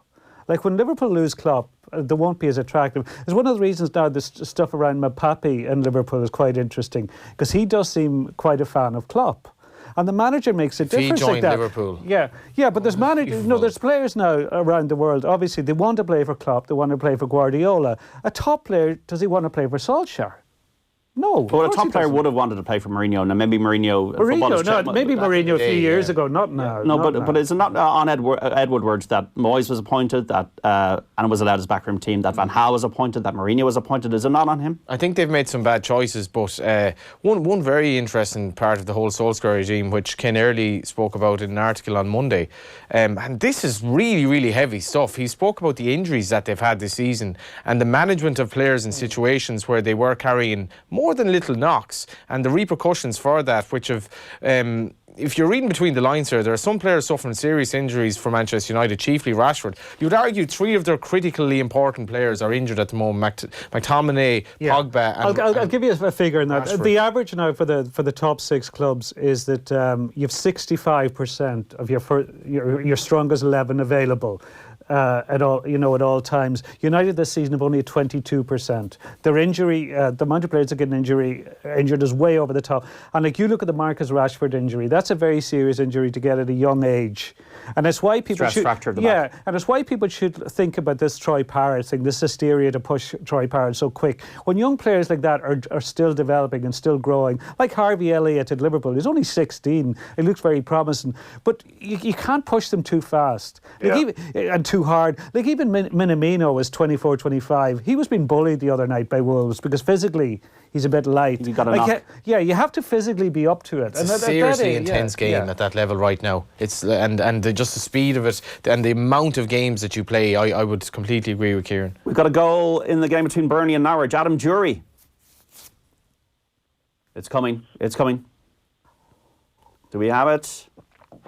Like, when Liverpool lose Klopp, they won't be as attractive. It's one of the reasons now this stuff around Mbappe in Liverpool is quite interesting, because he does seem quite a fan of Klopp. And the manager makes a difference like that. He joined Liverpool. Yeah, but there's there's players now around the world. Obviously, they want to play for Klopp, they want to play for Guardiola. A top player, does he want to play for Solskjaer? No. Well, a top player would have wanted to play for Mourinho. Now, maybe Mourinho... maybe Mourinho a few years ago, not now. No, but is it not on Ed Woodward that Moyes was appointed, that and was allowed his backroom team, that Van Gaal was appointed, that Mourinho was appointed? Is it not on him? I think they've made some bad choices, but one very interesting part of the whole Solskjaer regime, which Ken Early spoke about in an article on Monday, and this is really, really heavy stuff. He spoke about the injuries that they've had this season and the management of players in situations where they were carrying more than little knocks, and the repercussions for that, which have, if you're reading between the lines here, there are some players suffering serious injuries for Manchester United, chiefly Rashford. You would argue 3 of their critically important players are injured at the moment: McTominay, Pogba, and I'll give you a figure in that. Rashford. The average now for the top 6 clubs is that you have 65% of your strongest 11 available. At all times. United this season have only 22%. Their injury, the amount of players that get injured is way over the top. And like, you look at the Marcus Rashford injury, that's a very serious injury to get at a young age. And it's why people and it's why people should think about this Troy Parrott thing, this hysteria to push Troy Parrott so quick. When young players like that are still developing and still growing, like Harvey Elliott at Liverpool, he's only 16. He looks very promising, but you can't push them too fast. And too hard. Like, even Minamino was 24, 25. He was being bullied the other night by Wolves because physically he's a bit light. You got a knock. You have to physically be up to it. It's a seriously intense game at that level right now. It's just the speed of it and the amount of games that you play. I would completely agree with Kieran. We've got a goal in the game between Burnley and Norwich. Adam Jury. It's coming. Do we have it?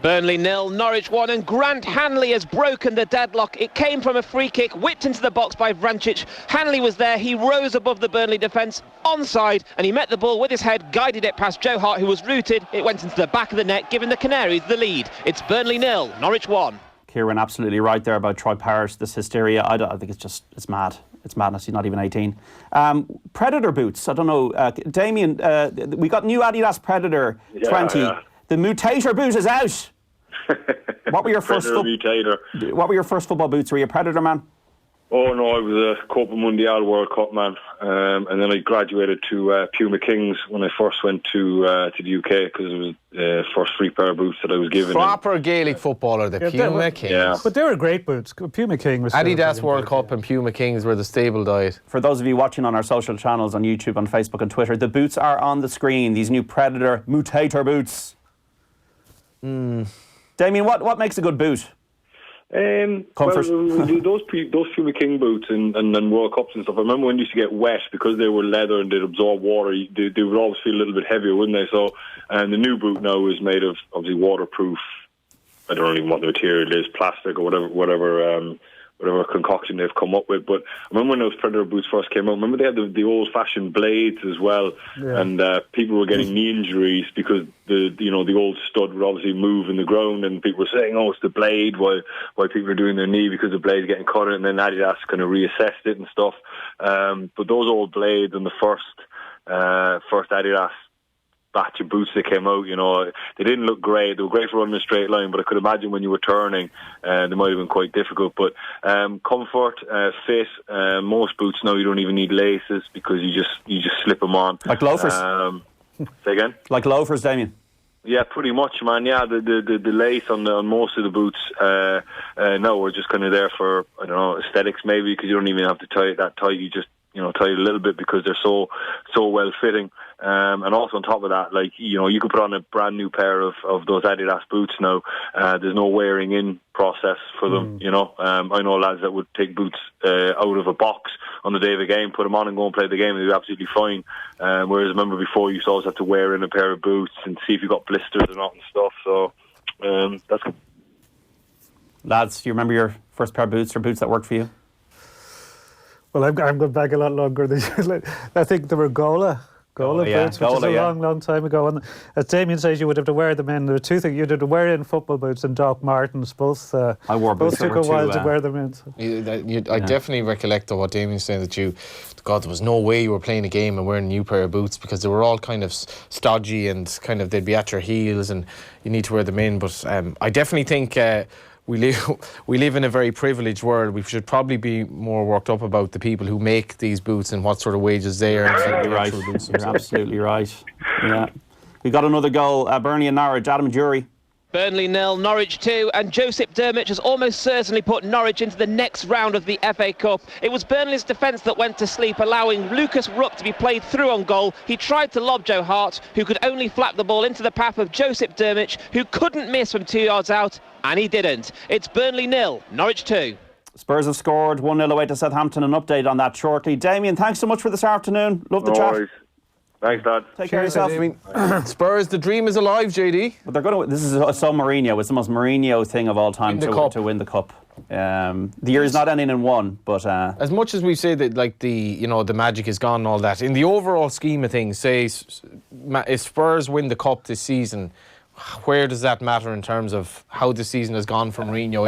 Burnley 0, Norwich 1, and Grant Hanley has broken the deadlock. It came from a free kick, whipped into the box by Vrancic. Hanley was there, he rose above the Burnley defence, onside, and he met the ball with his head, guided it past Joe Hart, who was rooted. It went into the back of the net, giving the Canaries the lead. It's Burnley 0, Norwich 1. Kieran, absolutely right there about Troy Parrott, this hysteria. I think it's mad. It's madness. He's not even 18. Predator boots, I don't know. Damien, we got new Adidas Predator 20. Yeah. The Mutator boot is out. What were your first football boots? Were you a Predator man? Oh no, I was a Copa Mundial World Cup man, and then I graduated to Puma Kings when I first went to the UK, because it was the first free pair of boots that I was given. Proper Gaelic footballer, the Puma Kings. Yeah. But they were great boots. Puma King was Adidas World Cup and Puma Kings were the stable diet. For those of you watching on our social channels on YouTube, on Facebook and Twitter, the boots are on the screen. These new Predator Mutator boots. Damien, what makes a good boot? Comfort. Well, those Puma King boots and World Cups and stuff, I remember when they used to get wet, because they were leather and they'd absorb water, they would always feel a little bit heavier, wouldn't they? So, and the new boot now is made of obviously waterproof. I don't know even what the material is, plastic or whatever concoction they've come up with. But I remember when those Predator boots first came out, remember they had the old-fashioned blades as well, and people were getting knee injuries because the old stud would obviously move in the ground, and people were saying, oh, it's the blade, why people are doing their knee, because the blade's getting cut, and then Adidas kind of reassessed it and stuff. But those old blades and the first Adidas batch of boots that came out, they didn't look great. They were great for running a straight line, but I could imagine when you were turning, they might have been quite difficult. But comfort, fit, most boots now you don't even need laces, because you just slip them on. Like loafers? Say again? Like loafers, Damien? Yeah, pretty much, man. Yeah, the lace on most of the boots no, we're just kind of there for, I don't know, aesthetics maybe, because you don't even have to tie it that tight. You just, tie it a little bit because they're so well fitting. And also on top of that, like, you could put on a brand new pair of those Adidas boots now. There's no wearing in process for them. I know lads that would take boots out of a box on the day of a game, put them on and go and play the game, and they'd be absolutely fine. Whereas I remember before, you used to always have to wear in a pair of boots and see if you got blisters or not and stuff. So that's good. Lads, do you remember your first pair of boots or boots that worked for you? Well, I'm going back a lot longer than you. I think they were Gola boots, which is a long time ago. And as Damien says, you would have to wear them in. There were two things. You'd have to wear in football boots and Doc Martens. Both I wore boots took a while to wear them in. So. I definitely recollect what Damien's saying, that God, there was no way you were playing a game and wearing a new pair of boots, because they were all kind of stodgy and kind of, they'd be at your heels and you need to wear them in. But I definitely think we live in a very privileged world. We should probably be more worked up about the people who make these boots and what sort of wages they earn. You're right. You're absolutely right. Yeah. We got another goal. Burnley and Norwich. Adam Jury. Burnley 0, Norwich 2, and Joseph Dermich has almost certainly put Norwich into the next round of the FA Cup. It was Burnley's defence that went to sleep, allowing Lucas Ruck to be played through on goal. He tried to lob Joe Hart, who could only flap the ball into the path of Joseph Dermich, who couldn't miss from 2 yards out, and he didn't. It's Burnley 0, Norwich 2. Spurs have scored 1-0 away to Southampton. An update on that shortly. Damien, thanks so much for this afternoon. Love the chat. Worries. Thanks, Dad. Take care of yourself. Spurs, the dream is alive, JD. But they're going to. This is so Mourinho. It's the most Mourinho thing of all time to win the cup. The year is not ending in one, but as much as we say that, like, the magic is gone and all that, in the overall scheme of things, say if Spurs win the cup this season, where does that matter in terms of how the season has gone for Mourinho?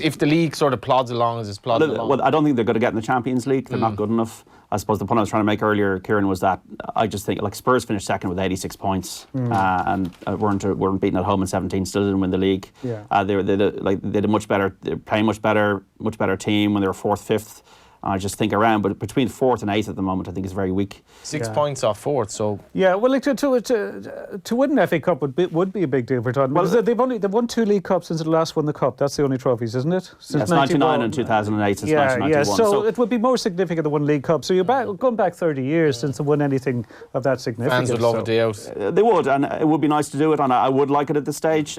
If the league sort of plods along as it's plodding along? Well, I don't think they're going to get in the Champions League. They're not good enough. I suppose the point I was trying to make earlier, Kieran, was that I just think, like, Spurs finished second with 86 points and weren't beaten at home in 17, still didn't win the league. Yeah. They did much better. They're playing much better team when they were 4th, 5th. I just think around, but between 4th and 8th at the moment, I think is very weak. 6 points off 4th, so yeah. Well, like to win an FA Cup would be a big deal for Tottenham. Well, they've won 2 League Cups since the last won the cup. That's the only trophies, isn't it? Since 99 and 2008. Since 1991. Yeah. So it would be more significant than one League Cup. So you're going back 30 years since they won anything of that significance. Fans would love a day out. They would, and it would be nice to do it. And I would like it at this stage.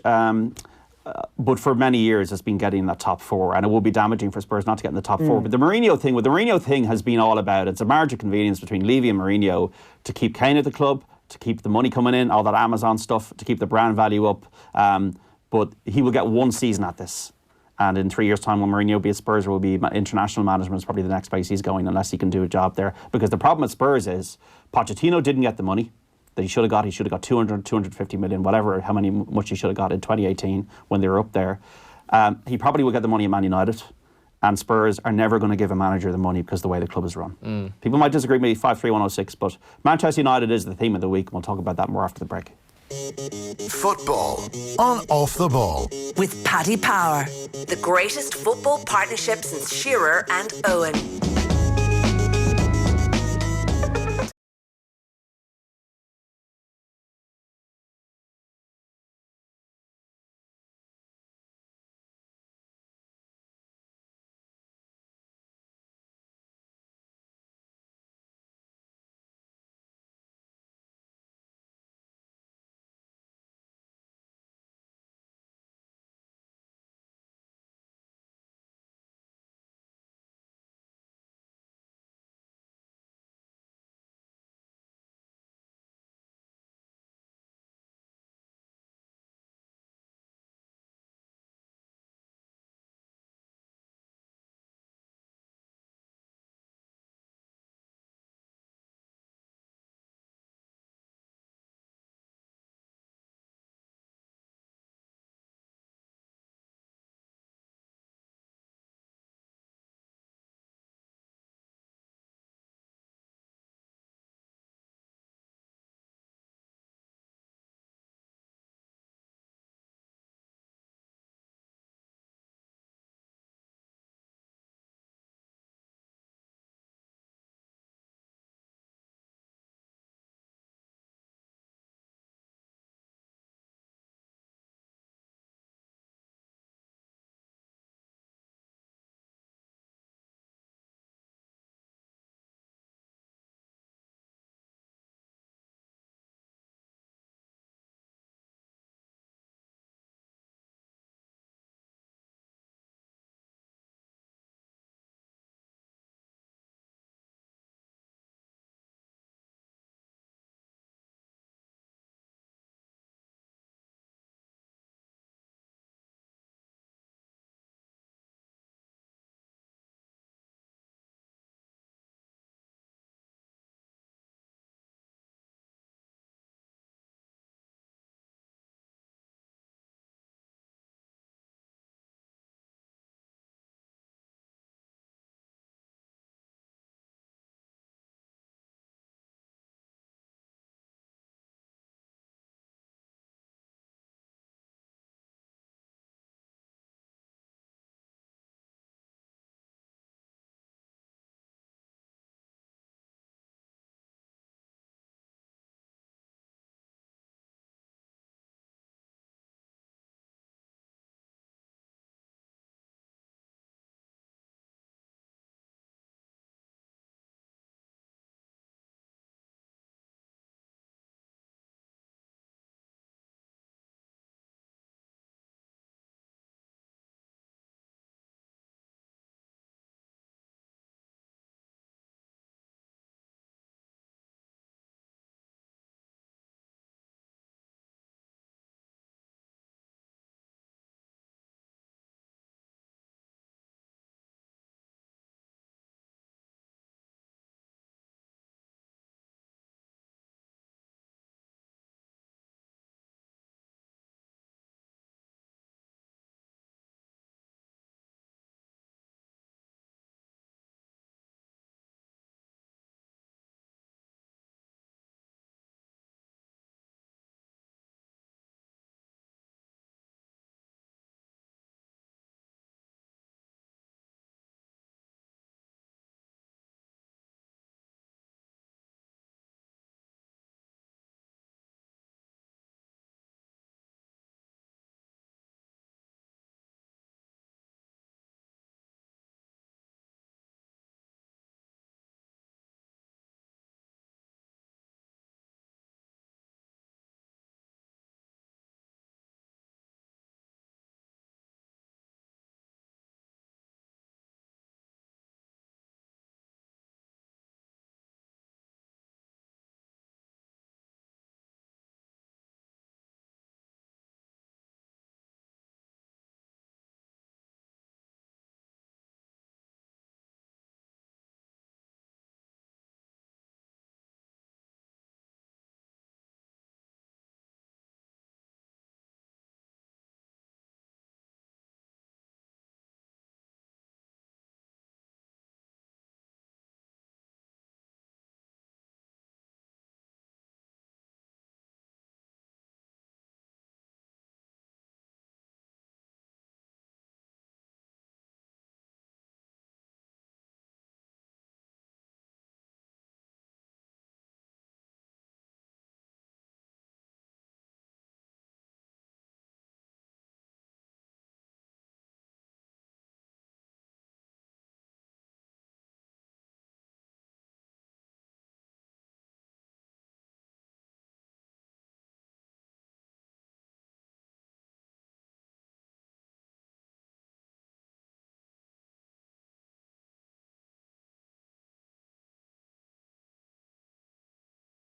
But for many years, it's been getting in that top 4, and it will be damaging for Spurs not to get in the top 4. But the Mourinho thing has been all about, it's a marriage of convenience between Levy and Mourinho to keep Kane at the club, to keep the money coming in, all that Amazon stuff, to keep the brand value up. But he will get one season at this. And in 3 years' time, when Mourinho will be at Spurs, will be international management is probably the next place he's going, unless he can do a job there. Because the problem at Spurs is Pochettino didn't get the money that he should have got. He should have got 250 million, whatever, much he should have got in 2018 when they were up there. He probably will get the money at Man United, and Spurs are never going to give a manager the money because of the way the club is run. People might disagree with me, 53106, but Manchester United is the theme of the week, and we'll talk about that more after the break. Football on Off the Ball with Paddy Power, the greatest football partnership since Shearer and Owen.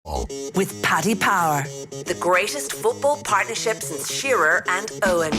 With Paddy Power, the greatest football partnership since Shearer and Owen.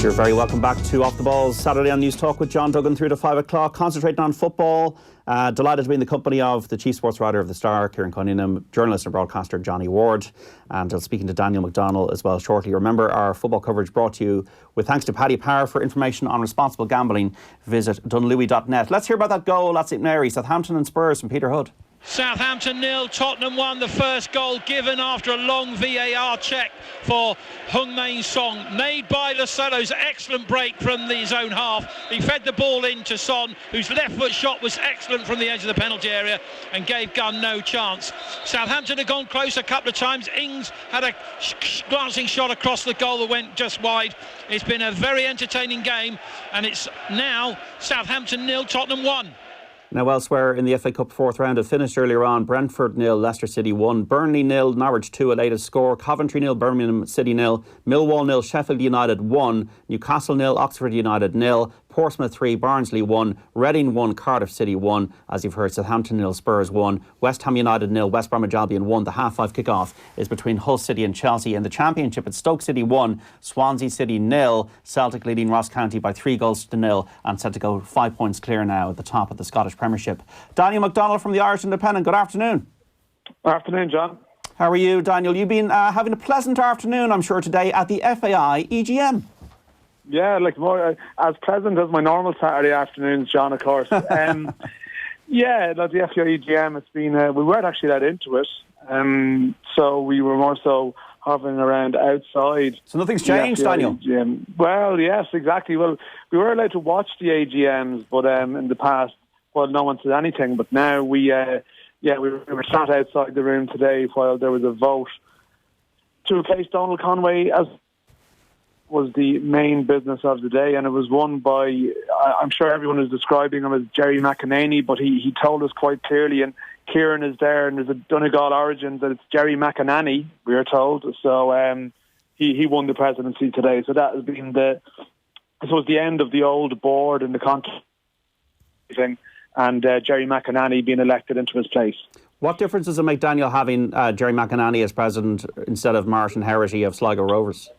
You're very welcome back to Off the Ball Saturday on News Talk with John Duggan through to 5 o'clock, concentrating on football. Delighted to be in the company of the chief sports writer of the Star, Kieran Cunningham, journalist and broadcaster Johnny Ward, and speaking to Daniel McDonnell as well shortly. Remember, our football coverage brought to you with thanks to Paddy Power. For information on responsible gambling, visit dunlewy.net. Let's hear about that goal at St Mary, Southampton and Spurs from Peter Hood. Southampton 0, Tottenham 1. The first goal given after a long VAR check for Heung-min Son, made by Lo Cello's excellent break from his own half. He fed the ball in to Son, whose left foot shot was excellent from the edge of the penalty area and gave Gunn no chance. Southampton had gone close a couple of times. Ings had a glancing shot across the goal that went just wide. It's been a very entertaining game, and it's now Southampton 0, Tottenham 1. Now elsewhere in the FA Cup fourth round, it finished earlier on. Brentford 0, Leicester City 1, Burnley 0, Norwich 2, a latest score. Coventry 0, Birmingham City 0, Millwall 0, Sheffield United 1, Newcastle 0, Oxford United 0, Portsmouth 3, Barnsley 1, Reading 1, Cardiff City 1. As you've heard, Southampton 0, Spurs 1, West Ham United 0, West Bromwich Albion 1. The half-5 kick-off is between Hull City and Chelsea. In the Championship, it's Stoke City 1, Swansea City 0, Celtic leading Ross County by 3-0 and set to go 5 points clear now at the top of the Scottish Premiership. Daniel McDonnell from the Irish Independent, good afternoon. Afternoon, John. How are you, Daniel? You've been having a pleasant afternoon, I'm sure, today at the FAI EGM. Yeah, like more as pleasant as my normal Saturday afternoons, John, of course. Yeah, like the FAI EGM, it's been, we weren't actually let into it, so we were more so hovering around outside. So nothing's changed, Daniel? EGM. Well, yes, exactly. Well, we were allowed to watch the AGMs, but in the past, well, no one said anything. But now we were sat outside the room today while there was a vote to replace Donald Conway as was the main business of the day, and it was won by, I'm sure everyone is describing him as Jerry McAnany, but he told us quite clearly, and Kieran is there, and there's a Donegal origin that it's Jerry McAnany, we are told. So he won the presidency today. So that has been the end of the old board and the contract thing, and Jerry McAnany being elected into his place. What difference does it make, Daniel, having Jerry McAnany as president instead of Martin Herity of Sligo Rovers?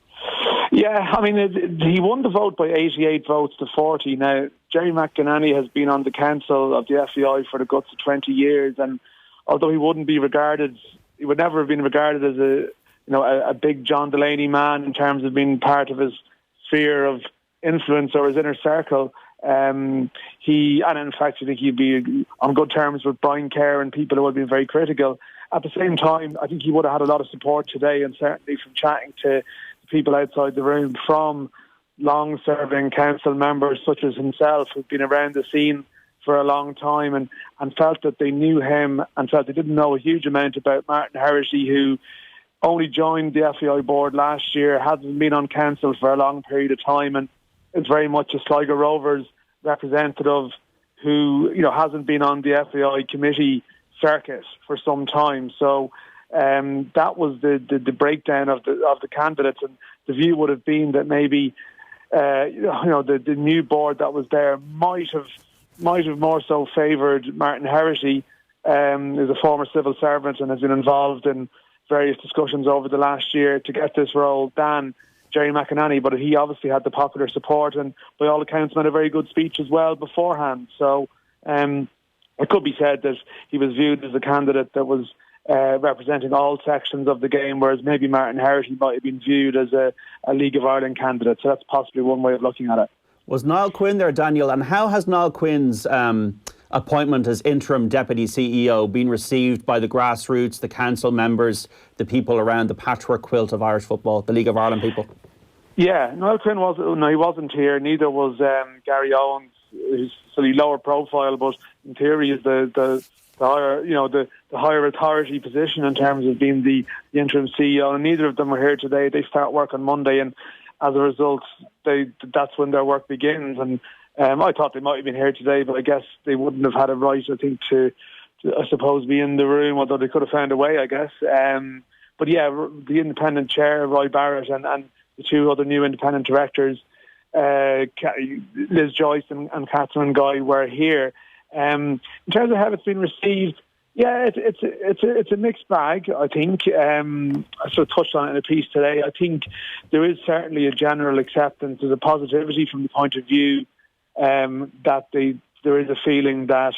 Yeah, I mean, he won the vote by 88 votes to 40. Now, Jerry McAnany has been on the council of the FAI for the guts of 20 years, and although he would never have been regarded as a big John Delaney man in terms of being part of his sphere of influence or his inner circle. In fact, I think he'd be on good terms with Brian Kerr and people who would have been very critical. At the same time, I think he would have had a lot of support today, and certainly from chatting to people outside the room from long-serving council members such as himself who've been around the scene for a long time and felt that they knew him and felt they didn't know a huge amount about Martin Herity, who only joined the FAI board last year, hasn't been on council for a long period of time, and is very much a Sligo Rovers representative who hasn't been on the FAI committee circuit for some time. So that was the breakdown of the candidates, and the view would have been that maybe the new board that was there might have more so favoured Martin Herity, who's a former civil servant and has been involved in various discussions over the last year to get this role, than Jerry McAnany. But he obviously had the popular support, and by all accounts made a very good speech as well beforehand. So it could be said that he was viewed as a candidate that was representing all sections of the game, whereas maybe Martin Herity might have been viewed as a League of Ireland candidate. So that's possibly one way of looking at it. Was Niall Quinn there, Daniel? And how has Niall Quinn's appointment as interim deputy CEO been received by the grassroots, the council members, the people around the patchwork quilt of Irish football, the League of Ireland people? Yeah, Niall Quinn he wasn't here. Neither was Gary Owens, who's slightly lower profile, but in theory is the higher, the higher authority position in terms of being the interim CEO. And neither of them are here today. They start work on Monday, and as a result, that's when their work begins. And I thought they might have been here today, but I guess they wouldn't have had a right, I think, to I suppose, be in the room, although they could have found a way, I guess. But yeah, the independent chair, Roy Barrett, and the two other new independent directors, Liz Joyce and Catherine Guy, were here. In terms of how it's been received, Yeah, it's a mixed bag, I think. I sort of touched on it in a piece today. I think there is certainly a general acceptance, there's a positivity from the point of view that there is a feeling that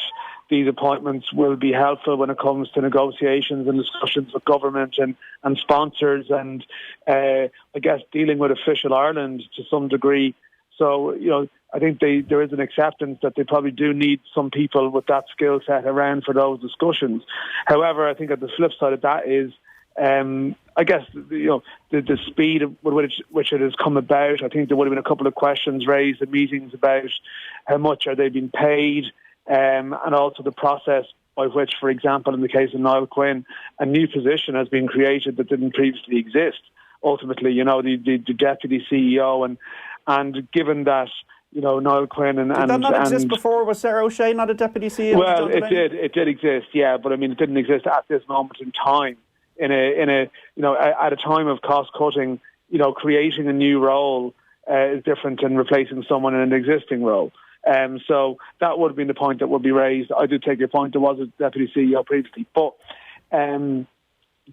these appointments will be helpful when it comes to negotiations and discussions with government and sponsors and, I guess, dealing with official Ireland to some degree. So, I think there is an acceptance that they probably do need some people with that skill set around for those discussions. However, I think at the flip side of that is, I guess, the speed with which it has come about. I think there would have been a couple of questions raised in meetings about how much are they being paid, and also the process by which, for example, in the case of Niall Quinn, a new position has been created that didn't previously exist. Ultimately, the deputy CEO, and given that, Niall Quinn and... Did that not exist before? Was Sarah O'Shea not a deputy CEO? Well, it did exist, yeah, but I mean, it didn't exist at this moment in time. At a time of cost cutting, creating a new role is different than replacing someone in an existing role. So that would have been the point that would be raised. I do take your point. There was a deputy CEO previously, but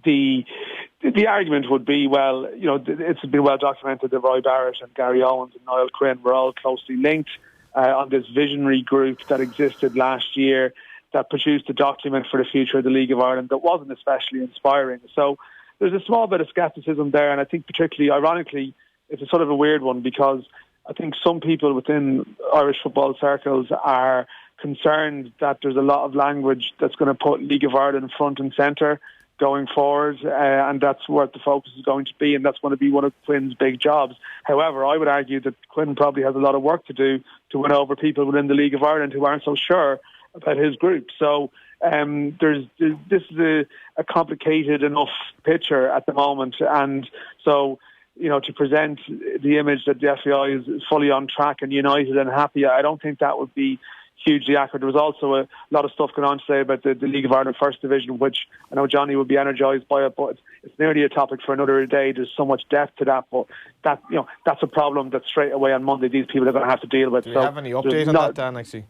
the argument would be, well, it's been well documented that Roy Barrett and Gary Owens and Niall Quinn were all closely linked on this visionary group that existed last year that produced a document for the future of the League of Ireland that wasn't especially inspiring. So there's a small bit of scepticism there, and I think particularly, ironically, it's a sort of a weird one because I think some people within Irish football circles are concerned that there's a lot of language that's going to put League of Ireland front and centre going forward, and that's what the focus is going to be, and that's going to be one of Quinn's big jobs. However, I would argue that Quinn probably has a lot of work to do to win over people within the League of Ireland who aren't so sure about his group. So this is a complicated enough picture at the moment, and so to present the image that the FAI is fully on track and united and happy, I don't think that would be hugely accurate. There was also a lot of stuff going on today about the League of Ireland First Division, which I know Johnny would be energised by it, but it's nearly a topic for another day. There's so much depth to that, but that's a problem that straight away on Monday these people are going to have to deal with. Do you have any update on that, Dan, actually?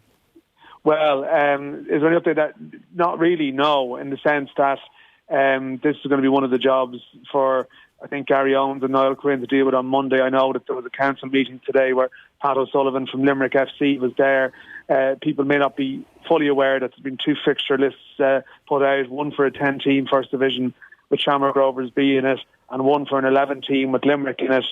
Well, is there any update? That not really, no, in the sense that this is going to be one of the jobs for, I think, Gary Owens and Niall Quinn to deal with on Monday. I know that there was a council meeting today where Pat O'Sullivan from Limerick FC was there. People may not be fully aware that there's been 2 fixture lists put out, one for a 10-team First Division with Shamrock Rovers B in it, and one for an 11-team with Limerick in it,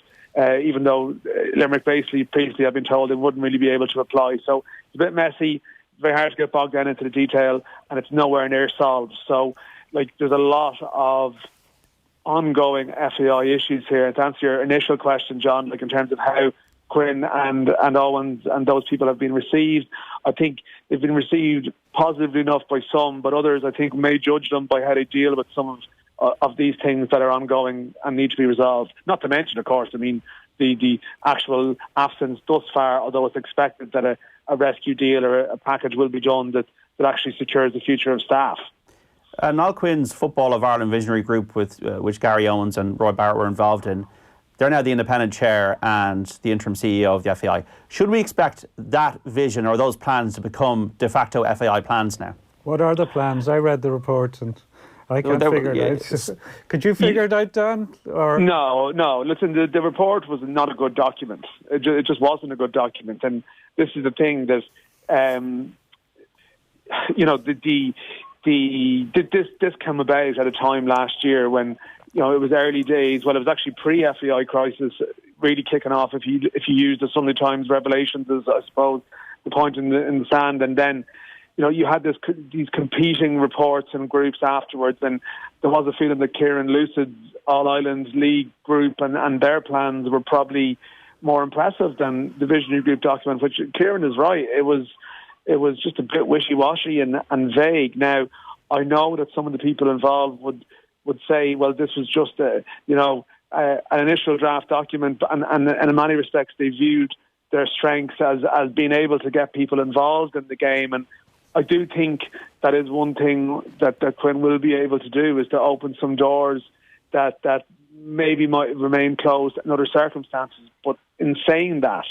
even though Limerick basically previously, I've been told, they wouldn't really be able to apply. So it's a bit messy, very hard to get bogged down into the detail, and it's nowhere near solved. So, there's a lot of ongoing FAI issues here. To answer your initial question, John, in terms of how Quinn and Owens and those people have been received, I think they've been received positively enough by some, but others, I think, may judge them by how they deal with some of these things that are ongoing and need to be resolved. Not to mention, of course, the actual absence thus far, although it's expected that a rescue deal or a package will be done that actually secures the future of staff. Niall Quinn's Football of Ireland Visionary Group, with which Gary Owens and Roy Barrett were involved in, they're now the independent chair and the interim CEO of the FAI. Should we expect that vision or those plans to become de facto FAI plans now? What are the plans? I read the report and I can't figure it out. Could you figure it out, Dan? Or? No. Listen, the report was not a good document. It just wasn't a good document. And this is the thing that, this came about at a time last year when, it was early days. Well, it was actually pre-FAI crisis really kicking off. If you use the Sunday Times revelations as, I suppose, the point in the sand, and then you had these competing reports and groups afterwards, and there was a feeling that Kieran Lucid's All Ireland League group and their plans were probably more impressive than the Visionary Group document. Which Kieran is right. It was just a bit wishy-washy and vague. Now, I know that some of the people involved would say, well, this was just an initial draft document, and in many respects they viewed their strengths as being able to get people involved in the game. And I do think that is one thing that Quinn will be able to do, is to open some doors that maybe might remain closed in other circumstances. But in saying that,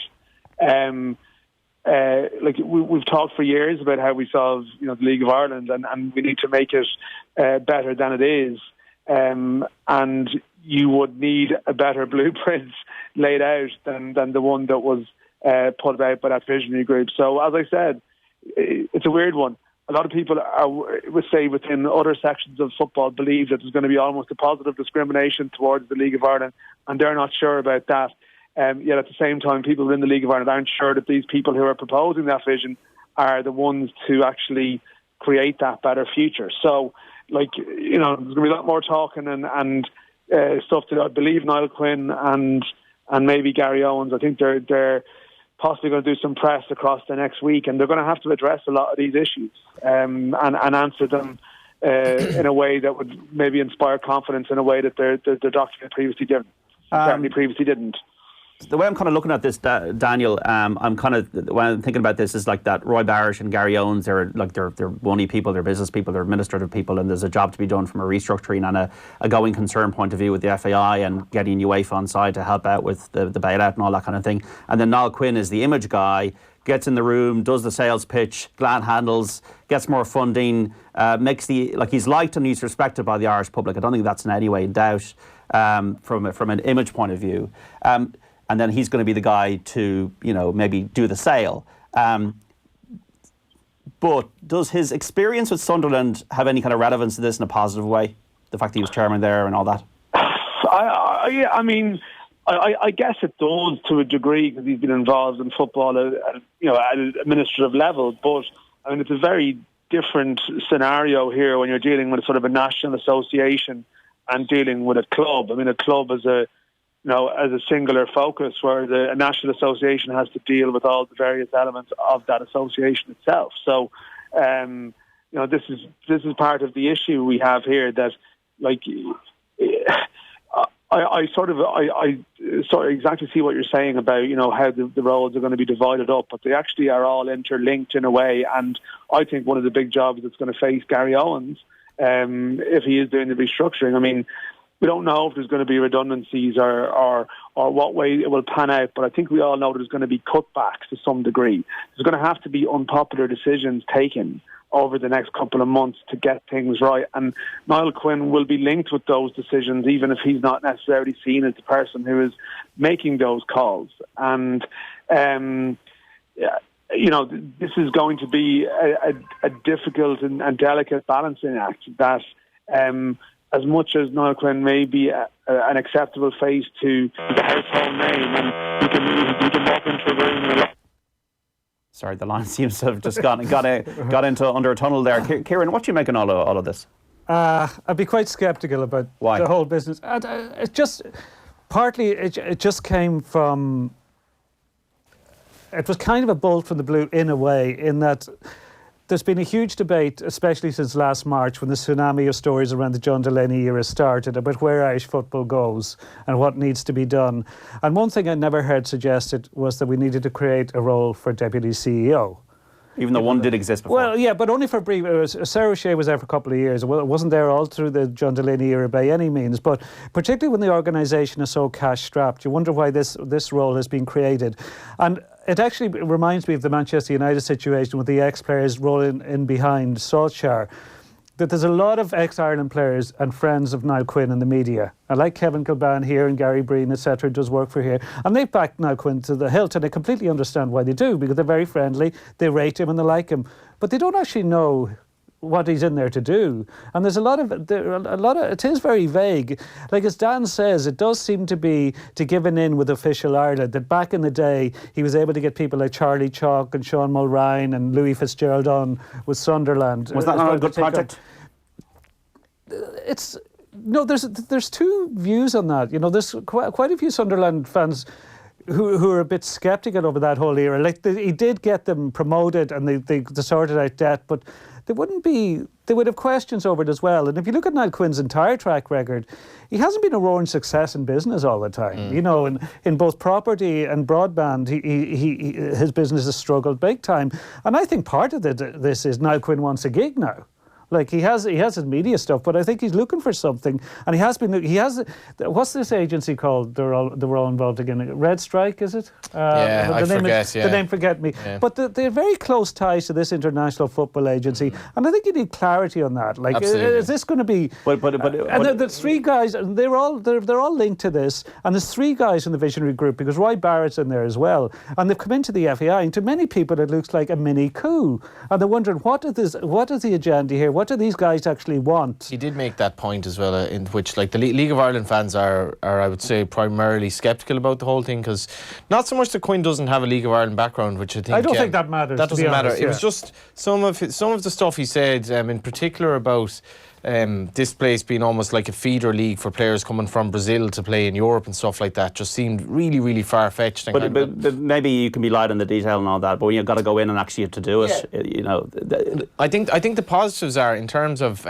we've talked for years about how we solve, the League of Ireland, and we need to make it better than it is. And you would need a better blueprint laid out than the one that was put out by that visionary group. So, as I said, it's a weird one. A lot of people would say within other sections of football believe that there's going to be almost a positive discrimination towards the League of Ireland, and they're not sure about that. Yet at the same time, people in the League of Ireland aren't sure that these people who are proposing that vision are the ones to actually create that better future. So, there's going to be a lot more talking and stuff that I believe Niall Quinn and maybe Gary Owens, I think they're possibly going to do some press across the next week, and they're going to have to address a lot of these issues and answer them in a way that would maybe inspire confidence in a way that their document previously didn't. Certainly previously didn't. The way I'm kind of looking at this, Daniel, I'm kind of, when I'm thinking about this, is like that Roy Barrett and Gary Owens, they're money people, they're business people, they're administrative people, and there's a job to be done from a restructuring and a going concern point of view with the FAI and getting UEFA on side to help out with the bailout and all that kind of thing. And then Niall Quinn is the image guy, gets in the room, does the sales pitch, glad handles, gets more funding, he's liked and he's respected by the Irish public. I don't think that's in any way in doubt from an image point of view. And then he's going to be the guy to, maybe do the sale. But does his experience with Sunderland have any kind of relevance to this in a positive way? The fact that he was chairman there and all that? I guess it does to a degree because he's been involved in football at an administrative level. But, it's a very different scenario here when you're dealing with sort of a national association and dealing with a club. A club is as a singular focus, where a national association has to deal with all the various elements of that association itself. So, this is part of the issue we have here. That, I sort of exactly see what you're saying about how the roles are going to be divided up, but they actually are all interlinked in a way. And I think one of the big jobs that's going to face Gary Owens, if he is doing the restructuring, we don't know if there's going to be redundancies or what way it will pan out, but I think we all know there's going to be cutbacks to some degree. There's going to have to be unpopular decisions taken over the next couple of months to get things right. And Niall Quinn will be linked with those decisions, even if he's not necessarily seen as the person who is making those calls. And, this is going to be a difficult and delicate balancing act that... as much as Niall Quinn may be an acceptable face to the household name, and you can walk into a room. Sorry, the line seems to have just got into under a tunnel there. Kieran, what do you make of all of this? I'd be quite sceptical about the whole business. It just came from. It was kind of a bolt from the blue in a way, in that. There's been a huge debate, especially since last March, when the tsunami of stories around the John Delaney era started, about where Irish football goes and what needs to be done. And one thing I never heard suggested was that we needed to create a role for Deputy CEO. Even though one did exist before. Well, yeah, but only for a brief... Sarah O'Shea was there for a couple of years. Well, it wasn't there all through the John Delaney era by any means, but particularly when the organisation is so cash-strapped, you wonder why this role has been created. And it actually reminds me of the Manchester United situation with the ex-players rolling in behind Solskjaer, that there's a lot of ex-Ireland players and friends of Niall Quinn in the media. I like Kevin Kilbane here and Gary Breen, etc., does work for here. And they've backed Niall Quinn to the hilt, and I completely understand why they do, because they're very friendly, they rate him and they like him. But they don't actually know what he's in there to do. And there's a lot of it is very vague. Like as Dan says, it does seem to be to giving in with official Ireland, that back in the day he was able to get people like Charlie Chalk and Sean Mulrine and Louis Fitzgerald on with Sunderland. Was that not a good project? There's two views on that. There's quite a few Sunderland fans who are a bit sceptical over that whole era. He did get them promoted and they sorted out debt, but they would have questions over it as well. And if you look at Niall Quinn's entire track record, he hasn't been a roaring success in business all the time. In both property and broadband, his business has struggled big time. And I think part of this is Niall Quinn wants a gig now. Like he has his media stuff, but I think he's looking for something, and he has been. What's this agency called? They were all involved again. Red Strike, is it? The name forget me. Yeah. But they're very close ties to this international football agency, and I think you need clarity on that. Like, is this going to be? But there's three guys, and they're all linked to this, and there's three guys in the visionary group because Roy Barrett's in there as well, and they've come into the FAI, and to many people it looks like a mini coup, and they're wondering what is the agenda here. What do these guys actually want? He did make that point as well, in which like the League of Ireland fans are I would say primarily sceptical about the whole thing, because not so much that Quinn doesn't have a League of Ireland background, which I don't think that matters. That doesn't matter. It was just some of the stuff he said, in particular about this place being almost like a feeder league for players coming from Brazil to play in Europe and stuff like that, just seemed really, really far-fetched. But maybe you can be light on the detail and all that, but when you've got to go in and actually have to do it, you know. I think the positives are in terms of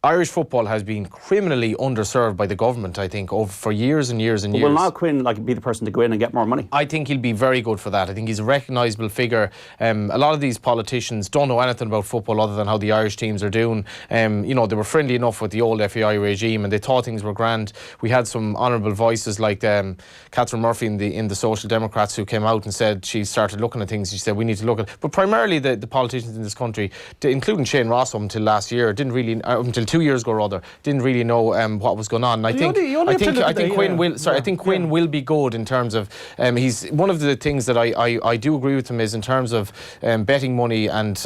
Irish football has been criminally underserved by the government, I think, for years and years and years. Will Niall Quinn be the person to go in and get more money? I think he'll be very good for that. I think he's a recognisable figure. A lot of these politicians don't know anything about football other than how the Irish teams are doing. They were friendly enough with the old FAI regime and they thought things were grand. We had some honourable voices like Catherine Murphy in the Social Democrats who came out and said she started looking at things. She said we need to look at, but primarily the politicians in this country, including Shane Ross up until last year, until 2 years ago rather, didn't really know what was going on. I think Quinn will be good in terms of he's one of the things that I do agree with him is in terms of betting money and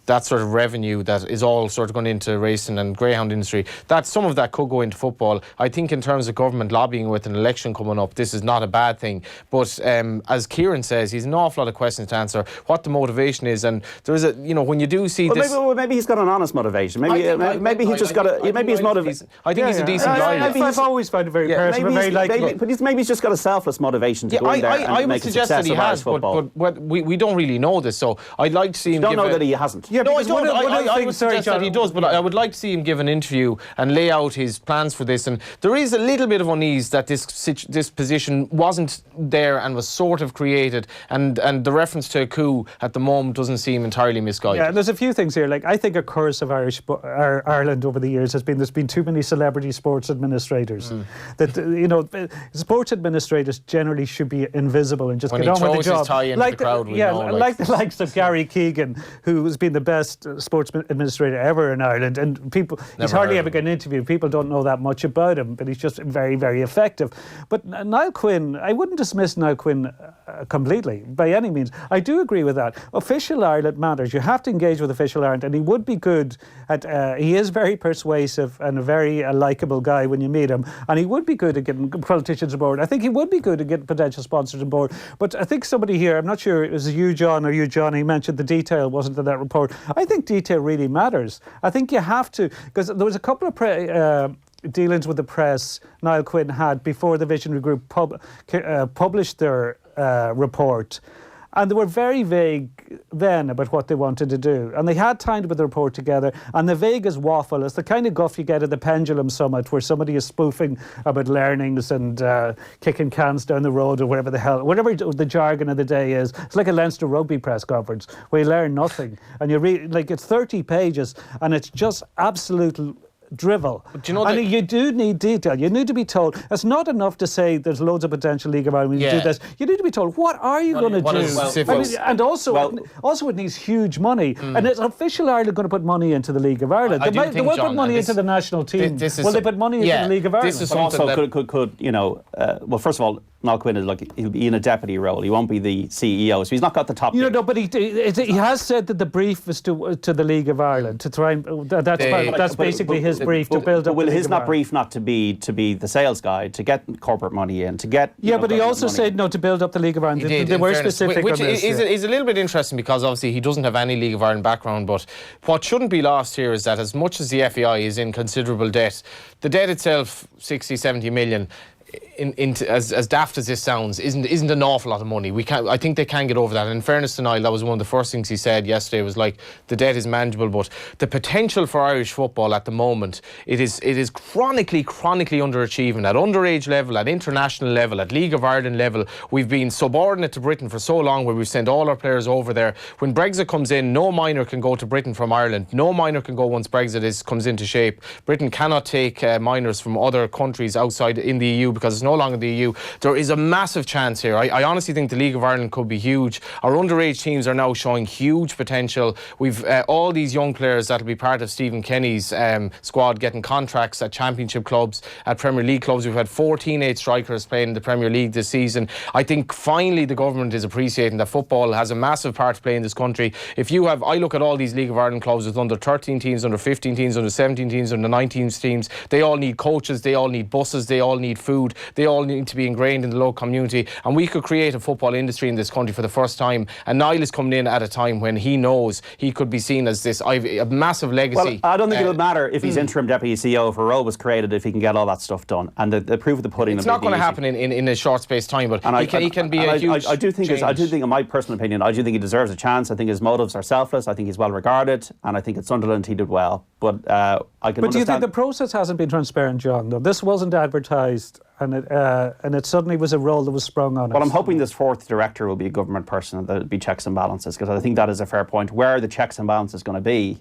that sort of revenue that is all sort of going into racing and greyhound industry, that some of that could go into football. I think in terms of government lobbying with an election coming up, this is not a bad thing, but as Kieran says, he's an awful lot of questions to answer, what the motivation is, and there is when you do see this... Maybe he's got an honest motivation. Maybe he's just got a... Maybe he's motivated. I think he's a decent guy. I've always found it very personal, very likable. But maybe he's just got a selfless motivation to go in there and make a success of Irish football. But we don't really know this, so I'd like to see him. You don't know that he hasn't. Yeah, no, I don't. I would suggest that he does, but I would like to see him give an interview and lay out his plans for this. And there is a little bit of unease that this position wasn't there and was sort of created, and the reference to a coup at the moment doesn't seem entirely misguided. Yeah, there's a few things here. Like I think a curse of Ireland over the years has been there's been too many celebrity sports administrators. That sports administrators generally should be invisible and just when get on with the job. Like the likes of Gary Keegan, who has been the best sports administrator ever in Ireland, and he's hardly ever got an interview. People don't know that much about him, but he's just very, very effective. But Niall Quinn, I wouldn't dismiss Niall Quinn completely by any means. I do agree with that. Official Ireland matters. You have to engage with official Ireland, and he would be good at. He is very persuasive and a very likeable guy when you meet him, and he would be good at getting politicians aboard. I think he would be good at getting potential sponsors on board. But I think somebody here, I'm not sure it was you, John, or you, Johnny, mentioned the detail wasn't in that report. I think detail really matters. I think you have to, because there was a couple of dealings with the press Niall Quinn had before the Visionary Group published their report. And they were very vague then about what they wanted to do. And they had time to put the report together. And the vague as waffle is the kind of guff you get at the Pendulum Summit where somebody is spoofing about learnings and kicking cans down the road or whatever the jargon of the day is. It's like a Leinster rugby press conference where you learn nothing. And you read, it's 30 pages and it's just absolute drivel. And you do need detail. You need to be told. It's not enough to say there's loads of potential League of Ireland when you do this. You need to be told, what are you going to do? And also it needs huge money. And is official Ireland going to put money into the League of Ireland? They will put money into the national team. Will they put money into the League of Ireland? This is also could well, first of all, Niall Quinn is he'll be in a deputy role. He won't be the CEO, so he's not got the top. But he has said that the brief is to the League of Ireland to try and that's basically his brief to build up. Will his brief not to be the sales guy to get corporate money in to get? But he also said no to build up the League of Ireland. They were specific on this. Which is a little bit interesting because obviously he doesn't have any League of Ireland background. But what shouldn't be lost here is that as much as the FAI is in considerable debt, the debt itself 60-70 million. as daft as this sounds, isn't an awful lot of money. I think they can get over that. And in fairness to Niall, that was one of the first things he said yesterday. Was like, the debt is manageable, but the potential for Irish football at the moment, it is chronically underachieving at underage level, at international level, at League of Ireland level. We've been subordinate to Britain for so long, where we've sent all our players over there. When Brexit comes in, no minor can go to Britain from Ireland. No minor can go once Brexit comes into shape. Britain cannot take minors from other countries outside in the EU because it's no longer the EU. There is a massive chance here. I honestly think the League of Ireland could be huge. Our underage teams are now showing huge potential. We've all these young players that will be part of Stephen Kenny's squad getting contracts at championship clubs, at Premier League clubs. We've had 4 teenage strikers playing in the Premier League this season. I think finally the government is appreciating that football has a massive part to play in this country. I look at all these League of Ireland clubs with under 13 teams, under 15 teams, under 17 teams, under 19 teams. They all need coaches, they all need buses, they all need food, they all need to be ingrained in the local community, and we could create a football industry in this country for the first time. And Niall is coming in at a time when he knows he could be seen as a massive legacy. Well, I don't think it would matter if he's interim deputy CEO, if a role was created, if he can get all that stuff done. And the proof of the pudding. It's not going to happen in a short space of time, but he can be a huge I do think, in my personal opinion, I do think he deserves a chance. I think his motives are selfless. I think he's well regarded, and I think at Sunderland he did well. But I can. But do you think the process hasn't been transparent, John? Though this wasn't advertised, and it suddenly was a role that was sprung on us. Well, I'm hoping this fourth director will be a government person, and there'll be checks and balances, because I think that is a fair point. Where are the checks and balances going to be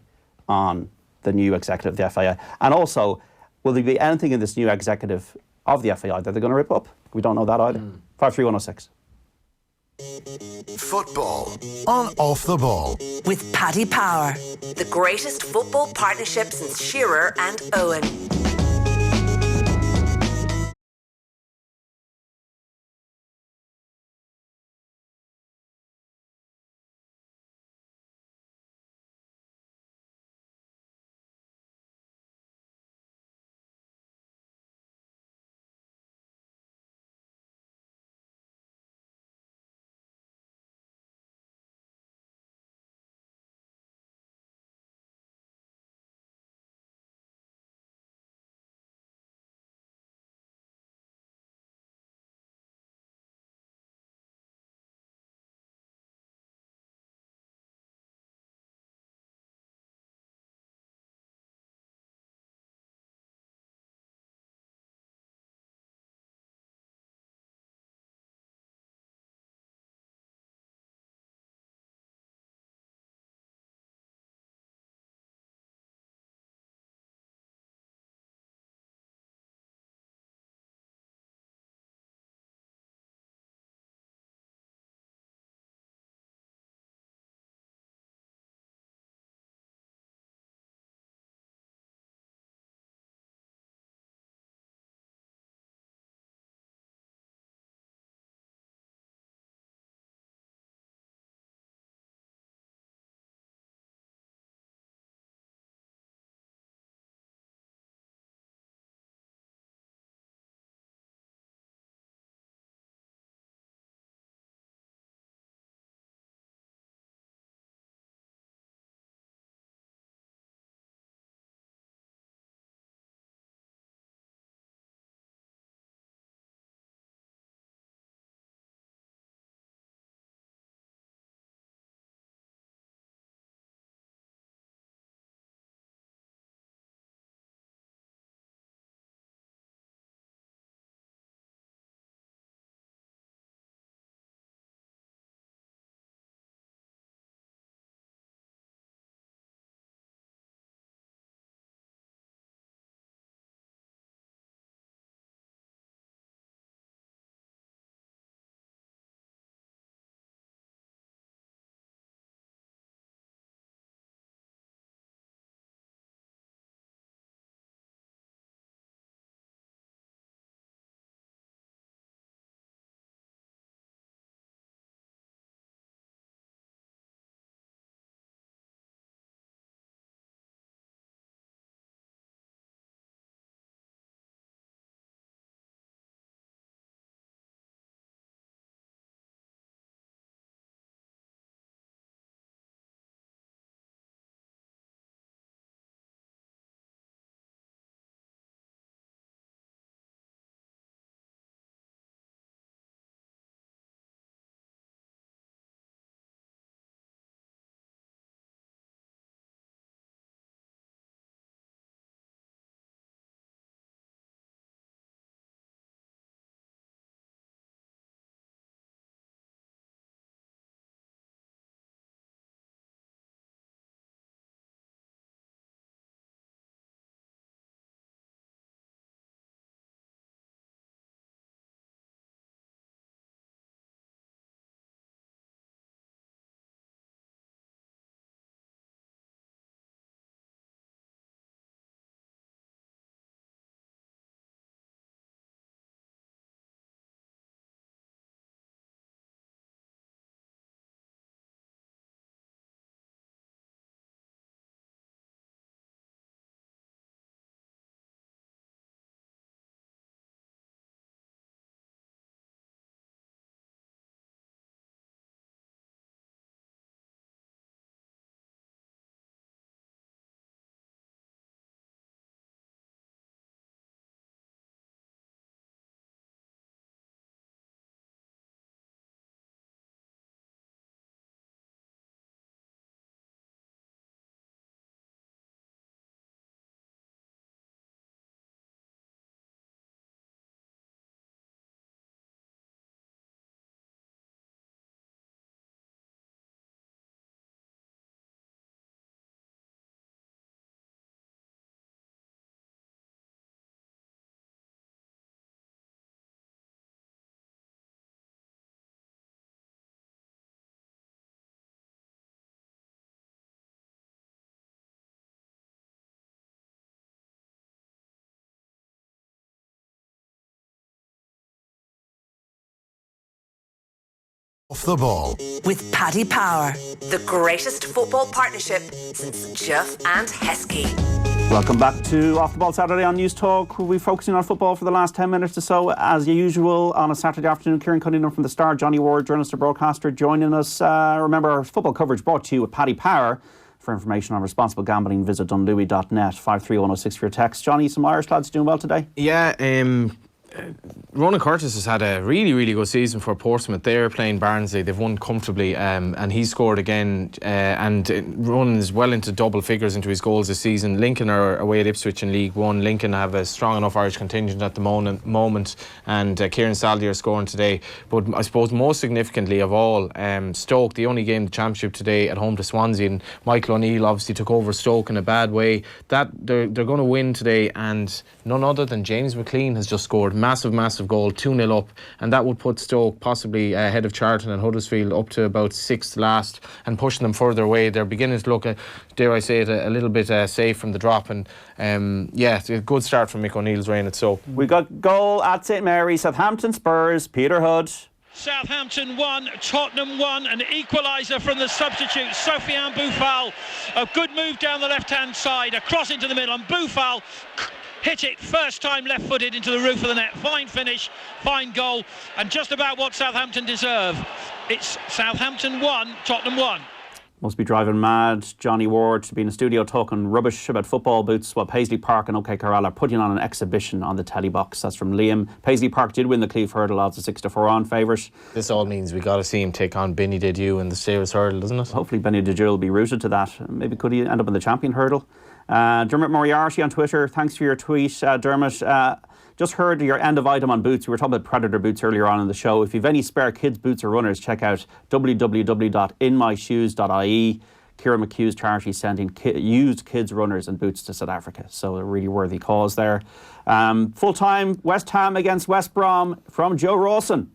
on the new executive of the FAI? And also, will there be anything in this new executive of the FAI that they're going to rip up? We don't know that either. 53106. Football on Off the Ball with Paddy Power, the greatest football partnership since Shearer and Owen. Off the ball. With Paddy Power, the greatest football partnership since Jeff and Heskey. Welcome back to Off the Ball Saturday on News Talk. We'll be focusing on football for the last 10 minutes or so. As usual, on a Saturday afternoon, Kieran Cunningham from the Star, Johnny Ward, journalist and broadcaster, joining us. Remember, our football coverage brought to you with Paddy Power. For information on responsible gambling, visit dunlewy.net. 53106 for your text. Johnny, some Irish lads doing well today? Yeah, Ronan Curtis has had a really, really good season for Portsmouth. They're playing Barnsley. They've won comfortably, and he scored again. And Ronan is well into double figures into his goals this season. Lincoln are away at Ipswich in League One. Lincoln have a strong enough Irish contingent at the moment, and Kieran Saldy are scoring today. But I suppose most significantly of all, Stoke, the only game in the Championship today at home to Swansea, and Michael O'Neill obviously took over Stoke in a bad way. That they're going to win today, and none other than James McLean has just scored massive goal, 2-0 up, and that would put Stoke possibly ahead of Charlton and Huddersfield up to about 6th last and pushing them further away. They're beginning to look, dare I say it, a little bit safe from the drop, and it's a good start from Mick O'Neill's reign at Stoke. We got goal at St Mary's, Southampton Spurs, Peter Hood. Southampton 1, Tottenham 1, an equaliser from the substitute Sofiane Boufal. A good move down the left-hand side, a cross into the middle, and Boufal hit it first time left-footed into the roof of the net. Fine finish, fine goal, and just about what Southampton deserve. It's Southampton 1, Tottenham 1. Must be driving mad, Johnny Ward, to be in the studio talking rubbish about football boots while Paisley Park and OK Corral are putting on an exhibition on the telly box. That's from Liam. Paisley Park did win the Cleeve Hurdle, odds of 6-4 on favourite. This all means we got to see him take on Benny Didiu in the Stairs Hurdle, doesn't it? Hopefully Benny Didiu will be rooted to that. Maybe could he end up in the Champion Hurdle. Dermot Moriarty on Twitter, thanks for your tweet, Dermot. Just heard your end of item on boots. We were talking about Predator boots earlier on in the show. If you've any spare kids boots or runners, check out www.inmyshoes.ie. Kieran McHugh's charity sending used kids runners and boots to South Africa. So a really worthy cause there. Full-time West Ham against West Brom from Joe Rawson.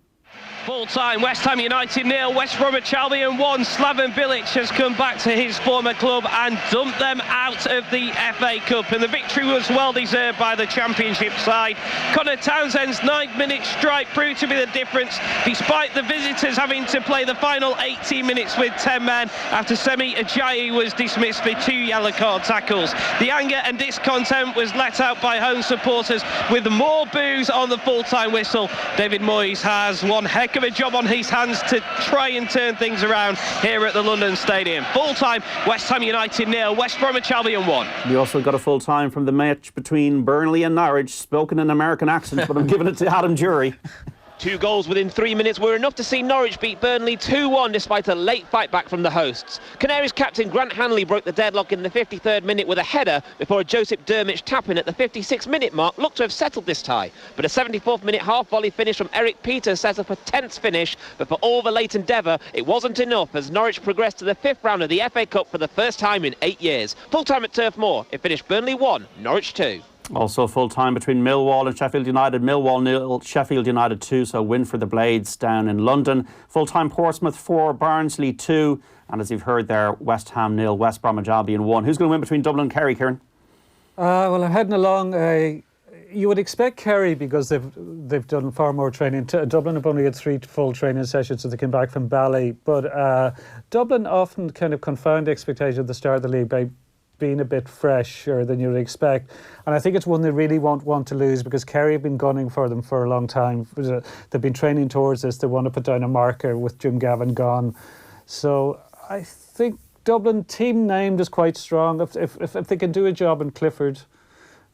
Full time, West Ham United 0, West Bromwich Albion 1. Slaven Bilic has come back to his former club and dumped them out of the FA Cup, and the victory was well deserved by the Championship side. Connor Townsend's 9th-minute strike proved to be the difference, despite the visitors having to play the final 18 minutes with 10 men after Semi Ajayi was dismissed for 2 yellow card tackles. The anger and discontent was let out by home supporters with more boos on the full-time whistle. David Moyes has one heck of a job on his hands to try and turn things around here at the London Stadium. Full-time, West Ham United 0, West Bromwich Albion 1. We also got a full-time from the match between Burnley and Norwich, spoken in American accent, but I'm giving it to Adam Jury. 2 goals within 3 minutes were enough to see Norwich beat Burnley 2-1 despite a late fight back from the hosts. Canaries captain Grant Hanley broke the deadlock in the 53rd minute with a header before a Joseph Dermich tap-in at the 56th-minute mark looked to have settled this tie. But a 74th-minute half-volley finish from Eric Peters set up a tense finish, but for all the late endeavour, it wasn't enough as Norwich progressed to the 5th round of the FA Cup for the first time in 8 years. Full-time at Turf Moor, it finished Burnley 1, Norwich 2. Also full-time between Millwall and Sheffield United. Millwall 0, Sheffield United 2, so win for the Blades down in London. Full-time Portsmouth 4, Barnsley 2, and as you've heard there, West Ham 0, West Bromwich Albion 1. Who's going to win between Dublin and Kerry, Kieran? Well, I'm heading along. You would expect Kerry because they've done far more training. Dublin have only had 3 full training sessions since they came back from Bally, but Dublin often kind of confound expectations at the start of the league by being a bit fresher than you'd expect, and I think it's one they really won't want to lose because Kerry have been gunning for them for a long time. They've been training towards this. They want to put down a marker with Jim Gavin gone, so I think Dublin team named is quite strong. If they can do a job in Clifford,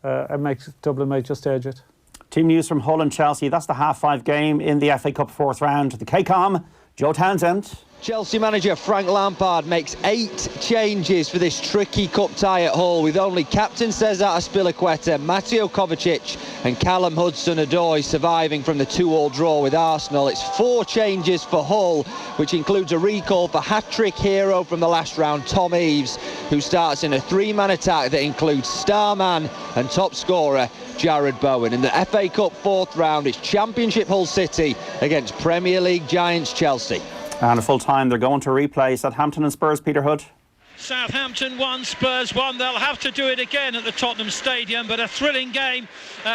Dublin might just edge it. Team news from Hull and Chelsea. That's the half-5 game in the FA Cup 4th round. The KCOM, Joe Townsend. Chelsea manager Frank Lampard makes 8 changes for this tricky cup tie at Hull, with only captain Cesar Azpilicueta, Mateo Kovacic and Callum Hudson-Odoi surviving from the 2-2 draw with Arsenal. It's 4 changes for Hull, which includes a recall for hat-trick hero from the last round, Tom Eaves, who starts in a 3-man attack that includes star man and top scorer Jared Bowen. In the FA Cup 4th round, it's Championship Hull City against Premier League giants Chelsea. And a full time, they're going to replay Southampton and Spurs, Peter Hood. Southampton 1, Spurs 1. They'll have to do it again at the Tottenham Stadium, but a thrilling game.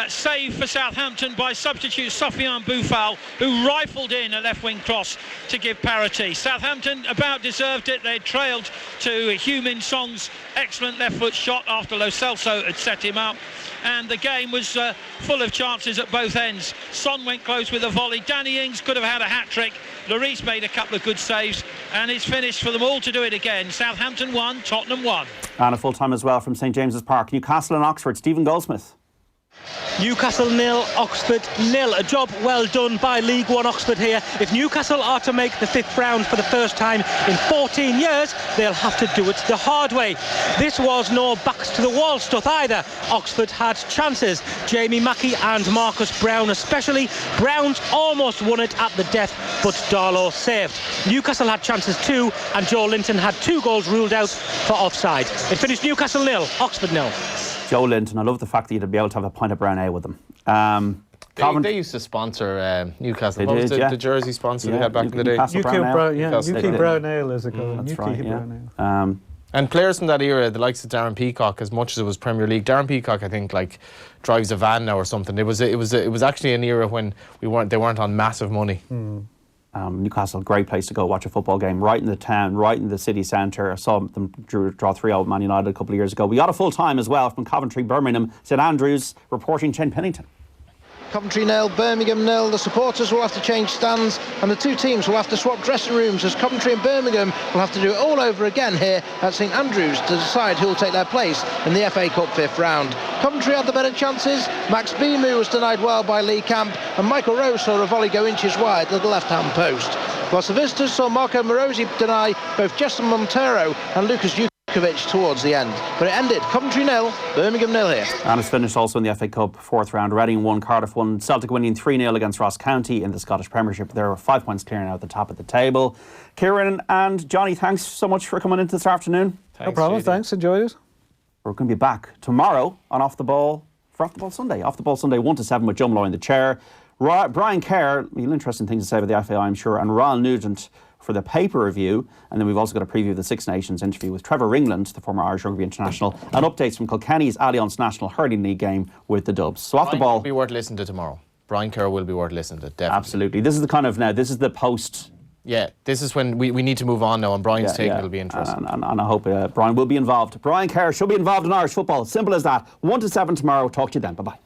Save for Southampton by substitute Sofiane Boufal, who rifled in a left-wing cross to give parity. Southampton about deserved it. They trailed to Heung-min Son's excellent left-foot shot after Lo Celso had set him up. And the game was full of chances at both ends. Son went close with a volley. Danny Ings could have had a hat-trick. Lloris made a couple of good saves, and it's finished for them all to do it again. Southampton 1, Tottenham 1. And a full time as well from St James's Park. Newcastle and Oxford. Stephen Goldsmith. Newcastle 0, Oxford 0. A job well done by League One Oxford here. If Newcastle are to make the 5th round for the first time in 14 years, they'll have to do it the hard way. This was no backs to the wall stuff either. Oxford had chances. Jamie Mackey and Marcus Brown especially. Brown's almost won it at the death, but Darlow saved. Newcastle had chances too, and Joe Linton had 2 goals ruled out for offside. It finished Newcastle 0, Oxford 0. Joe Linton, I love the fact that you'd be able to have a pint of brown ale with them. They used to sponsor Newcastle. They What was did, the jersey sponsor they had back in the day? Newcastle Brown Ale is it called? That's Newcastle right, Brown Ale. And players from that era, the likes of Darren Peacock, as much as it was Premier League, Darren Peacock, I think, like drives a van now or something. It was actually an era when they weren't on massive money. Newcastle, great place to go watch a football game, right in the town, right in the city centre. I saw them draw 3-0 with Man United a couple of years ago. We got a full time as well from Coventry, Birmingham. St Andrews reporting Chen Pennington. Coventry 0, Birmingham 0. The supporters will have to change stands, and the 2 teams will have to swap dressing rooms, as Coventry and Birmingham will have to do it all over again here at St Andrews to decide who will take their place in the FA Cup 5th round. Coventry had the better chances. Max Bimu was denied well by Lee Camp, and Michael Rose saw a volley go inches wide at the left-hand post. Whilst the visitors saw Marco Morosi deny both Justin Montero and Lucas Jukovic towards the end. But it ended Coventry 0, Birmingham 0 here. And it's finished also in the FA Cup 4th round. Reading 1, Cardiff 1. Celtic winning 3-0 against Ross County in the Scottish Premiership. There were 5 points clear now at the top of the table. Kieran and Johnny, thanks so much for coming in this afternoon. No problem, thanks, enjoyed it. We're going to be back tomorrow on Off the Ball for Off the Ball Sunday. Off the Ball Sunday 1 to 7 with Jumlo in the chair. Brian Kerr, interesting things to say about the FAI, I'm sure, and Ron Nugent for the paper review. And then we've also got a preview of the Six Nations interview with Trevor Ringland, the former Irish Rugby International, and updates from Kilkenny's Allianz National Hurling League game with the Dubs. So Off the Ball will be worth listening to tomorrow. Brian Kerr will be worth listening to, definitely. Absolutely. This is the kind of this is the post. Yeah, this is when we need to move on now, and Brian's take will be interesting. And I hope Brian will be involved. Brian Kerr should be involved in Irish football. Simple as that. 1 to 7 tomorrow. Talk to you then. Bye-bye.